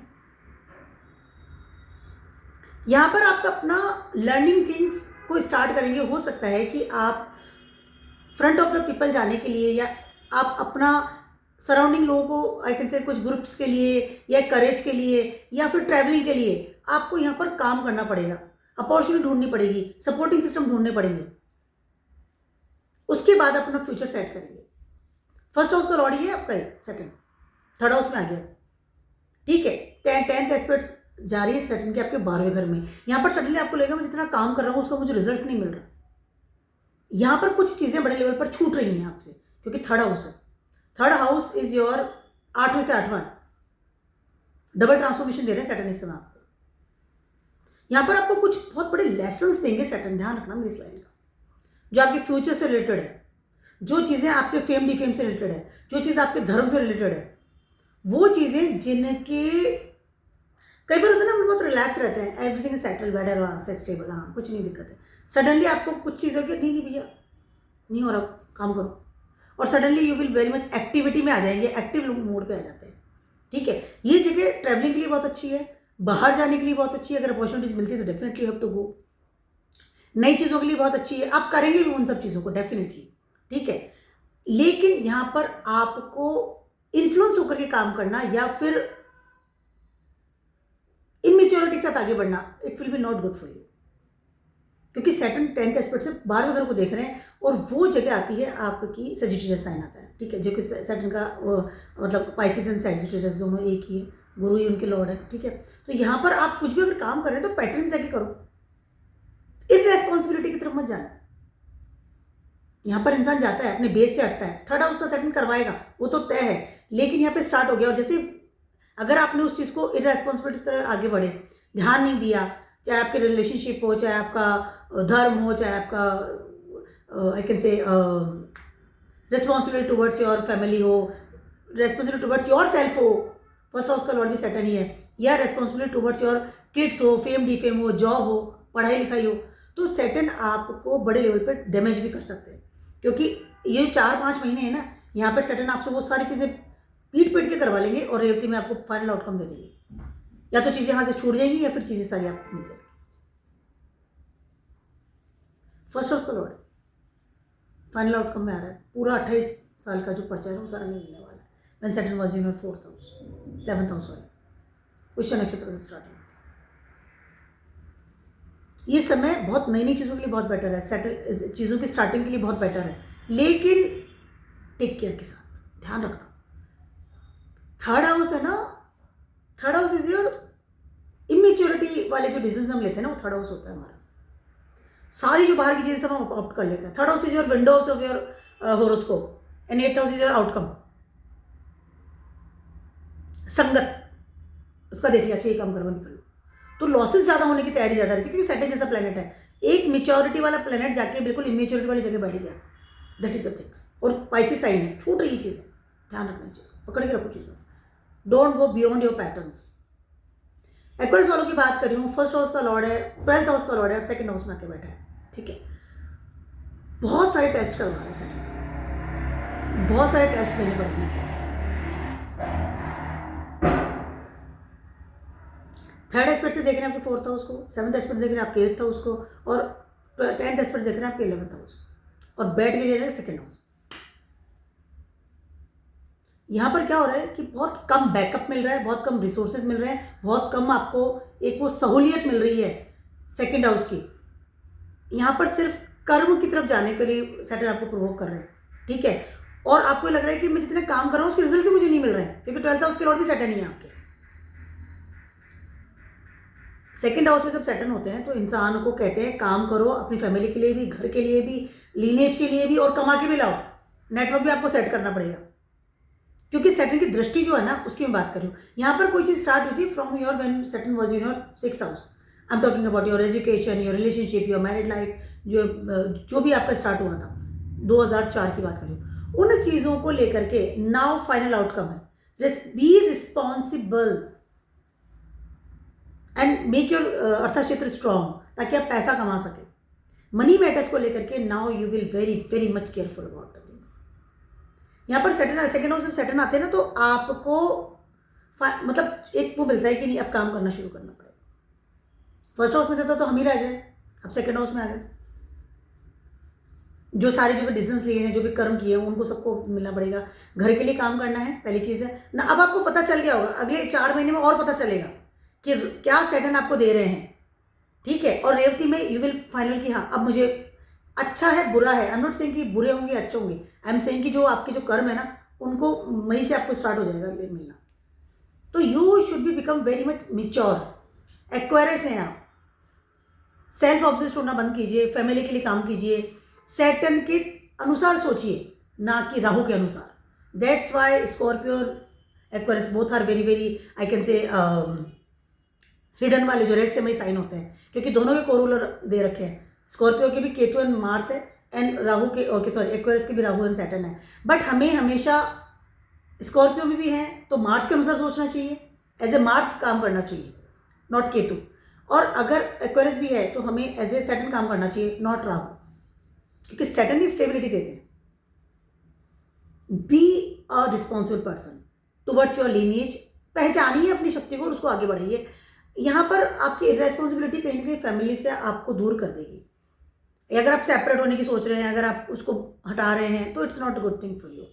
यहाँ पर आप अपना लर्निंग थिंग्स को स्टार्ट करेंगे, हो सकता है कि आप फ्रंट ऑफ द पीपल जाने के लिए, या आप अपना सराउंडिंग लोगों को, आई कैन से कुछ ग्रुप्स के लिए, या करेज के लिए, या फिर ट्रैवलिंग के लिए आपको यहाँ पर काम करना पड़ेगा, अपॉर्चुनिटी ढूंढनी पड़ेगी, सपोर्टिंग सिस्टम ढूंढने पड़ेंगे। उसके बाद अपना फ्यूचर सेट करेंगे। फर्स्ट हाउस का लॉर्ड ये आपका है, सेकंड थर्ड हाउस में आ गया, ठीक है। 10th एस्पेक्ट्स जा रही है सेकंड के आपके 12वें घर में। यहाँ पर सडनली आपको लगेगा मैं जितना काम कर रहा हूँ उसका मुझे रिजल्ट नहीं मिल रहा। यहाँ पर कुछ चीज़ें बड़े लेवल पर छूट रही हैं आपसे, क्योंकि थर्ड हाउस है। थर्ड हाउस इज योर 8वें से 8वां, डबल ट्रांसफॉर्मेशन दे रहे हैं सैटर्न इस समय आपको। यहाँ पर आपको कुछ बहुत बड़े लेसन्स देंगे सैटर्न, ध्यान रखना मेरी इस लाइन का, जो आपके फ्यूचर से रिलेटेड है, जो चीज़ें आपके फेम डिफेम से रिलेटेड है, जो चीज़ आपके धर्म से रिलेटेड है, वो चीज़ें जिनके कई बार होता है ना हम बहुत रिलैक्स रहते हैं, एवरीथिंग इज सेटल, बेटर, वहाँ से स्टेबल, हाँ कुछ नहीं दिक्कत है। सडनली आपको कुछ चीज़ों की नहीं भैया नहीं हो रहा, काम करो, और suddenly you will very much activity में आ जाएंगे, एक्टिव मोड पे आ जाते हैं, ठीक है। ये जगह ट्रैवलिंग के लिए बहुत अच्छी है, बाहर जाने के लिए बहुत अच्छी है, अगर अपॉर्चुनिटीज मिलती है तो डेफिनेटली हैव टू गो। नई चीज़ों के लिए बहुत अच्छी है, आप करेंगे भी उन सब चीज़ों को डेफिनेटली, ठीक है। लेकिन यहाँ पर आपको इन्फ्लुएंस होकर के काम करना या फिर इमेच्योरिटी के साथ आगे बढ़ना, it will be not good for you, क्योंकि सैटर्न 10th एस्पेक्ट से 12वें घर को देख रहे हैं, और वो जगह आती है आपकी सजिटेरियस साइन आता है, ठीक है, जो कि सैटर्न का मतलब पाइसेस एंड सजिटेरियस दोनों एक ही है, गुरु ही उनके लॉर्ड है, ठीक है। तो यहाँ पर आप कुछ भी अगर काम कर रहे हैं तो पैटर्न जाके करो, इररेस्पॉन्सिबिलिटी की तरफ मत जाना। यहाँ पर इंसान जाता है अपने बेस से हटता है, थर्ड हाउस का सेटल करवाएगा वो तो तय है, लेकिन यहाँ पे स्टार्ट हो गया, और जैसे अगर आपने उस चीज़ को इररेस्पॉन्सिबिलिटी की तरह आगे बढ़े, ध्यान नहीं दिया, चाहे आपके रिलेशनशिप हो, चाहे आपका धर्म हो, चाहे आपका आई कैन से रिस्पॉन्सिबिलिटी टुवर्ड्स योर फैमिली हो, रिस्पॉन्सिबिलिटी टुवर्ड्स योर सेल्फ हो, फर्स्ट हाउस का लॉर्ड भी सैटर्न ही है, या रिस्पॉन्सिबिलिटी टुवर्ड्स योर किड्स हो, फेम डिफेम हो, जॉब हो, पढ़ाई लिखाई हो, तो सैटर्न आपको बड़े लेवल पर डैमेज भी कर सकते हैं, क्योंकि ये 4-5 महीने हैं ना, यहाँ पर सैटर्न आपसे वो सारी चीज़ें पीट के करवा लेंगे, और रेवती में आपको फाइनल आउटकम दे देंगे, या तो चीज़ें यहाँ से छूट जाएंगी या फिर चीज़ें सारी आपको मिल जाएंगी। फर्स्ट हाउस का लॉर्ड फाइनल आउटकम में आ रहा है, पूरा 28 साल का जो पर्चा है वो सारा नहीं मिलने वाला है। When Saturn was in 4th house, 7th house वाले पुष्य नक्षत्र से स्टार्ट होता है। ये समय बहुत नई नई चीज़ों के लिए बहुत बेटर है, सेटल चीज़ों की स्टार्टिंग के लिए बहुत बेटर है, लेकिन टेक केयर के साथ ध्यान रखना। थर्ड हाउस है ना, third house is your immaturity वाले जो डिसीजन हम लेते हैं ना, वो थर्ड हाउस होता है हमारा। सारी जो बाहर की चीज़ें सब हम ऑप्ट कर लेते हैं। Third house is your Windows of your horoscope, and 8th house is your outcome, संगत उसका देख लिया, अच्छा ये काम करो निकल लो, तो लॉसेस ज़्यादा होने की तैयारी ज़्यादा रहती है, क्योंकि सैटर्न जैसा प्लेनेट है, एक मेच्योरिटी वाला प्लेनेट जाके बिल्कुल इमेच्योरिटी वाली जगह बैठ गया, दैट इज द थिंग्स। और पाइसेस साइन है, छूट रही चीज़ें, ध्यान रखना इस चीज़ को, पकड़ के रखो चीज़ों, don't go beyond your patterns. Aquarius वालों की बात कर रही हूँ, फर्स्ट हाउस का लॉर्ड है, 12th हाउस का लॉर्ड है, और सेकंड हाउस में आके बैठा है, ठीक है। बहुत सारे टेस्ट करवा रहे हैं सैटर्न, बहुत सारे टेस्ट देने पड़ेंगे। थर्ड एस्पेक्ट से देख रहे हैं आपके 4th हाउस को, 7th एस्पेक्ट देख रहे हैं आपके 8th हाउस को, और 10th एस्पेक्ट देख रहे हैं आपके 11th हाउस को, और बैठ के देख रहे हैं सेकंड हाउस। यहाँ पर क्या हो रहा है कि बहुत कम बैकअप मिल रहा है, बहुत कम रिसोर्सेज मिल रहे हैं, बहुत कम आपको एक वो सहूलियत मिल रही है सेकंड हाउस की। यहाँ पर सिर्फ कर्म की तरफ जाने के लिए सैटर्न आपको प्रोवोक कर रहे हैं, ठीक है। और आपको लग रहा है कि मैं जितने काम कर रहा हूँ उसके रिजल्ट मुझे नहीं मिल रहे हैं, क्योंकि 12th हाउस के लॉर्ड भी सैटर्न ही है आपके। सेकंड हाउस में जब सैटर्न होते हैं तो इंसान को कहते हैं काम करो, अपनी फैमिली के लिए भी, घर के लिए भी, लीनेज के लिए भी, और कमा के भी लाओ, नेटवर्क भी आपको सेट करना पड़ेगा, क्योंकि सैटर्न की दृष्टि जो है ना उसकी मैं बात कर रही हूँ। यहाँ पर कोई चीज़ स्टार्ट होती है from your when Saturn was in your 6th house, I am talking about your education, your relationship, your married life, जो भी आपका स्टार्ट हुआ था 2004 की बात कर रही हूँ, उन चीज़ों को लेकर के नाउ फाइनल आउटकम है, be responsible and make your earth क्षेत्र स्ट्रॉन्ग, ताकि आप पैसा कमा सके। मनी मैटर्स को लेकर के now you will very very much careful about the things. यहाँ पर सैटर्न सेकंड हाउस में सैटर्न आते हैं ना, तो आपको मतलब एक वो मिलता है कि नहीं अब काम करना शुरू करना पड़ेगा। फर्स्ट हाउस में देता तो हम ही रह जाए, अब सेकंड हाउस में आ गए, जो सारे जो भी डिसीजंस लिए हैं, जो भी कर्म किए हैं, उनको सबको मिलना पड़ेगा। घर के लिए काम करना है, पहली चीज़ है ना। अब आपको पता चल गया होगा, अगले 4 महीने में और पता चलेगा कि क्या सैटर्न आपको दे रहे हैं, ठीक है। और रेवती में यू विल फाइनल कि हाँ अब मुझे अच्छा है बुरा है, आई एम नॉट सेइंग कि बुरे होंगे अच्छे होंगे, आई एम सेइंग कि जो आपके जो कर्म है ना उनको मई से आपको स्टार्ट हो जाएगा मिलना। तो you should be become very much mature, Aquarius हैं आप, सेल्फ ऑब्सेस्ड होना बंद कीजिए, फैमिली के लिए काम कीजिए, सैटर्न के अनुसार सोचिए ना कि राहु के अनुसार। That's why Scorpio Aquarius both are very very I can say hidden वाले जो रहस्यमय साइन होते हैं, क्योंकि दोनों के कोरूलर दे रखे हैं। स्कॉर्पियो के भी केतु एंड मार्स है, एंड राहु के ओके सॉरी एक्वायरस के भी राहु एंड सैटर्न है। बट हमें हमेशा स्कॉर्पियो में भी है तो मार्स के अनुसार सोचना चाहिए, एज ए मार्स काम करना चाहिए, नॉट केतु। और अगर एक्वायरस भी है तो हमें एज ए सैटर्न काम करना चाहिए, नॉट राहु, क्योंकि सैटर्न ही स्टेबिलिटी देते हैं। Be a responsible person towards your lineage, पहचानिए अपनी शक्ति को और उसको आगे बढ़ाइए। यहाँ पर आपकी इरेस्पॉन्सिबिलिटी कहीं ना कहीं फैमिली से आपको दूर कर देगी। अगर आप सेपरेट होने की सोच रहे हैं, अगर आप उसको हटा रहे हैं तो it's not a good thing for you.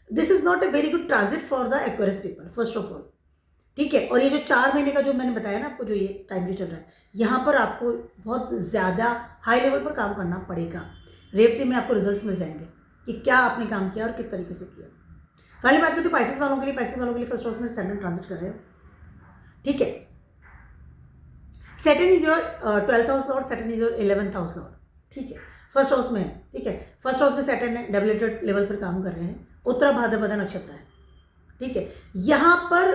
This is not a very good transit for the Aquarius people first of all, ठीक है। और ये जो 4 महीने का जो मैंने बताया ना आपको, जो ये टाइम जो चल रहा है, यहाँ पर आपको बहुत ज़्यादा हाई लेवल पर काम करना पड़ेगा। रेवती में आपको रिजल्ट्स मिल जाएंगे कि क्या आपने काम किया और किस तरीके से किया। पहली बात करें तो पाइसेस वालों के लिए फर्स्ट हाउस में सैटर्न ट्रांजिट कर रहे हो, ठीक है। Saturn is your 12th house Lord, Saturn is your 11th house Lord, ठीक है। फर्स्ट हाउस में है, ठीक है। फर्स्ट हाउस में सैटर्न है, डेबिलेटेड लेवल पर काम कर रहे हैं, उत्तरा भाद्रपदा नक्षत्र है, ठीक है। यहाँ पर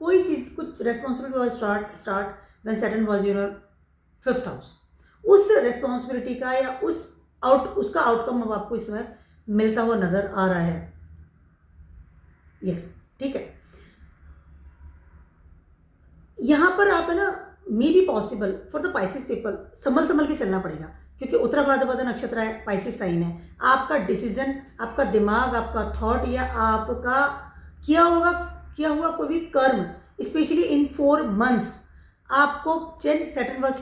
कोई चीज़ कुछ responsibility was start when Saturn was your 5th house. उस रेस्पॉन्सिबिलिटी का या उसका आउटकम अब आपको इस समय मिलता हुआ नजर आ रहा है, यस, ठीक है। यहाँ पर आप है ना, may be possible for the Pisces people, संभल के चलना पड़ेगा, क्योंकि उत्तरा भाद्रपदा नक्षत्र है, पाइसिस साइन है। आपका डिसीजन, आपका दिमाग, आपका थॉट या आपका किया हुआ कोई भी कर्म, स्पेशली इन 4 months आपको सैटर्न वाज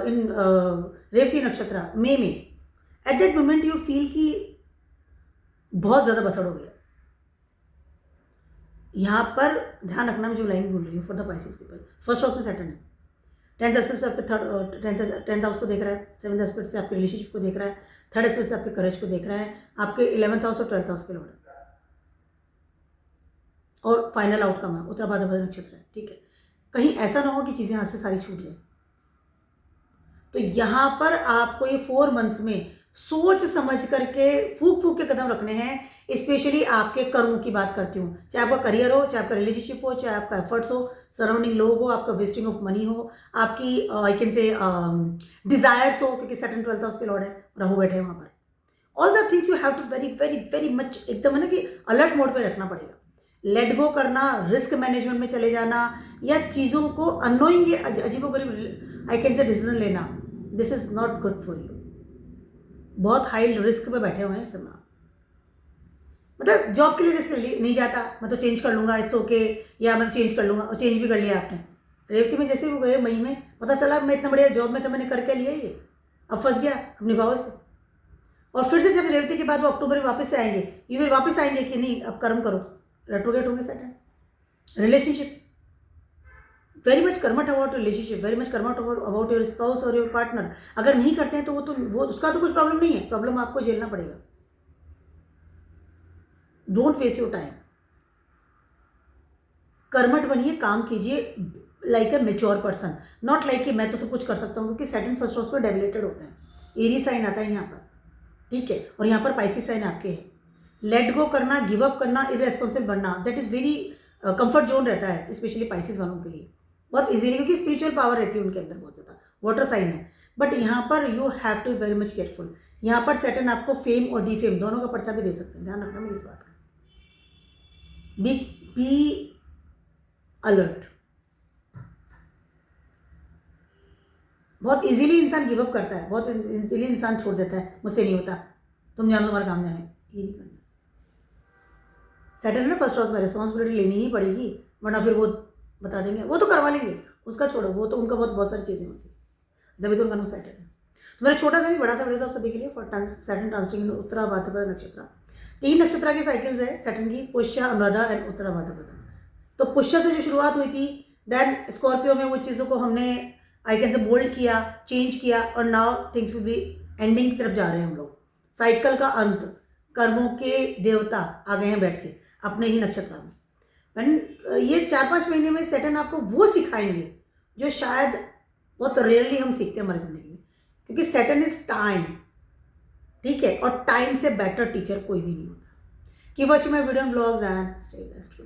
इन रेवती नक्षत्र मई में, eight that moment you feel कि बहुत ज़्यादा बसड़ हो गया। यहाँ पर ध्यान रखना, मैं जो लाइन बोल रही हूँ for the Pisces people, first house में सैटर्न है, 10th एस्पेक्ट से आपके 10th हाउस को देख रहा है, 7th एस्पेक्ट से आपके रिलेशनशिप को देख रहा है, 3rd एस्पेक्ट से आपके करेज को देख रहा है, आपके 11th हाउस और 12th हाउस के लॉर्ड है, और फाइनल आउटकम है उत्तरा भाद्रपदा नक्षत्र है, ठीक है। कहीं ऐसा ना हो कि चीज़ें हाथ से सारी छूट जाए। तो यहाँ पर आपको ये 4 months में सोच समझ करके फूक के कदम रखने हैं। स्पेशली आपके कर्मों की बात करती हूँ, चाहे आपका करियर हो, चाहे आपका रिलेशनशिप हो, चाहे आपका एफर्ट्स हो, सराउंडिंग लोग हो, आपका वेस्टिंग ऑफ मनी हो, आपकी आई कैन से डिजायर्स हो, क्योंकि सैटर्न 12th हाउस के लॉर्ड है, राहु बैठे हैं वहाँ पर। All the things you have to very very very much एकदम है ना कि अलर्ट मोड पे रखना पड़ेगा। लेट गो करना, रिस्क मैनेजमेंट में चले जाना, या चीज़ों को अनोइंग अजीबोगरीब आई कैन से डिसीजन लेना, this is not good for you. बहुत हाई रिस्क पे बैठे हुए हैं इस समय। मतलब जॉब के लिए रिस्क नहीं जाता, मैं तो चेंज कर लूँगा, इट्स ओके, या मैं तो चेंज कर लूँगा, और चेंज भी कर लिया आपने। रेवती में जैसे वो गए मई में, पता चला मैं इतना बढ़िया जॉब में तो मैंने करके लिया ये, अब फंस गया अपनी भाव से। और फिर से जब रेवती के बाद वो अक्टूबर में वापस से आएंगे, ये फिर वापस आएंगे कि नहीं अब कर्म करो, रेट्रोगेट होंगे सैटर्न। रिलेशनशिप, वेरी मच कर्मठ अबाउट रिलेशनशिप, वेरी मच कर्मठ अबाउट योर स्पाउस और योर पार्टनर। अगर नहीं करते हैं तो वो उसका तो कुछ प्रॉब्लम नहीं है, प्रॉब्लम आपको झेलना पड़ेगा। डोंट वेस्ट योर टाइम, कर्मठ बनिए, काम कीजिए like a mature person, not like कि मैं तो सब कुछ कर सकता हूँ, क्योंकि सैटर्न फर्स्ट हाउस पर डेबिलेटेड होता है, एरी साइन आता है यहाँ पर, ठीक है। और यहाँ पर पाइसिस साइन आपके है। लेट गो करना, गिव अप करना, इरेस्पॉन्सिबल बनना, that is very comfort zone रहता है, स्पेशली पाइसिस वालों के लिए बहुत इजीली, क्योंकि स्पिरिचुअल पावर रहती है उनके अंदर बहुत ज़्यादा, वाटर साइन है। बट यहाँ पर you have to very much careful. यहाँ पर सैटर्न आपको फेम और डीफेम दोनों का पर्चा भी दे सकते हैं, ध्यान रखना मेरी इस बात का। Be alert. बहुत इजीली इंसान गिव अप करता है, बहुत इजीली इंसान छोड़ देता है, मुझसे नहीं होता, तुम जानो तुम्हारा काम जाने, ये नहीं करना। सैटर्न ना फर्स्ट हाउस में, रिस्पॉन्सिबिलिटी लेनी ही पड़ेगी, वरना फिर वो बता देंगे, वो तो करवा लेंगे, उसका छोड़ो, वो तो उनका बहुत सारी चीज़ें होती है, जब तो उनका नाम सैटर्न है। तो मेरा छोटा सा भी बड़ा सा वीडियो आप सभी के लिए for Saturn transiting Uttara Bhadrapada नक्षत्र। 3 नक्षत्र के साइकिल्स है सैटर्न की, पुष्य, अनुराधा एंड उत्तरा भाद्रपदा। तो पुष्य से जो शुरुआत हुई थी, देन स्कॉर्पियो में वो चीज़ों को हमने आई कैन से मोल्ड किया, चेंज किया, और now things will be ending की तरफ जा रहे हैं हम लोग, साइकिल का अंत, कर्मों के देवता आ गए हैं बैठ के अपने ही नक्षत्र में। ये 4-5 महीने में सैटर्न आपको वो सिखाएंगे जो शायद बहुत रेयरली हम सीखते हैं हमारी ज़िंदगी में, क्योंकि सैटर्न इज टाइम, ठीक है, और टाइम से बेटर टीचर कोई भी नहीं होता। Keep watching my video and vlogs and stay best.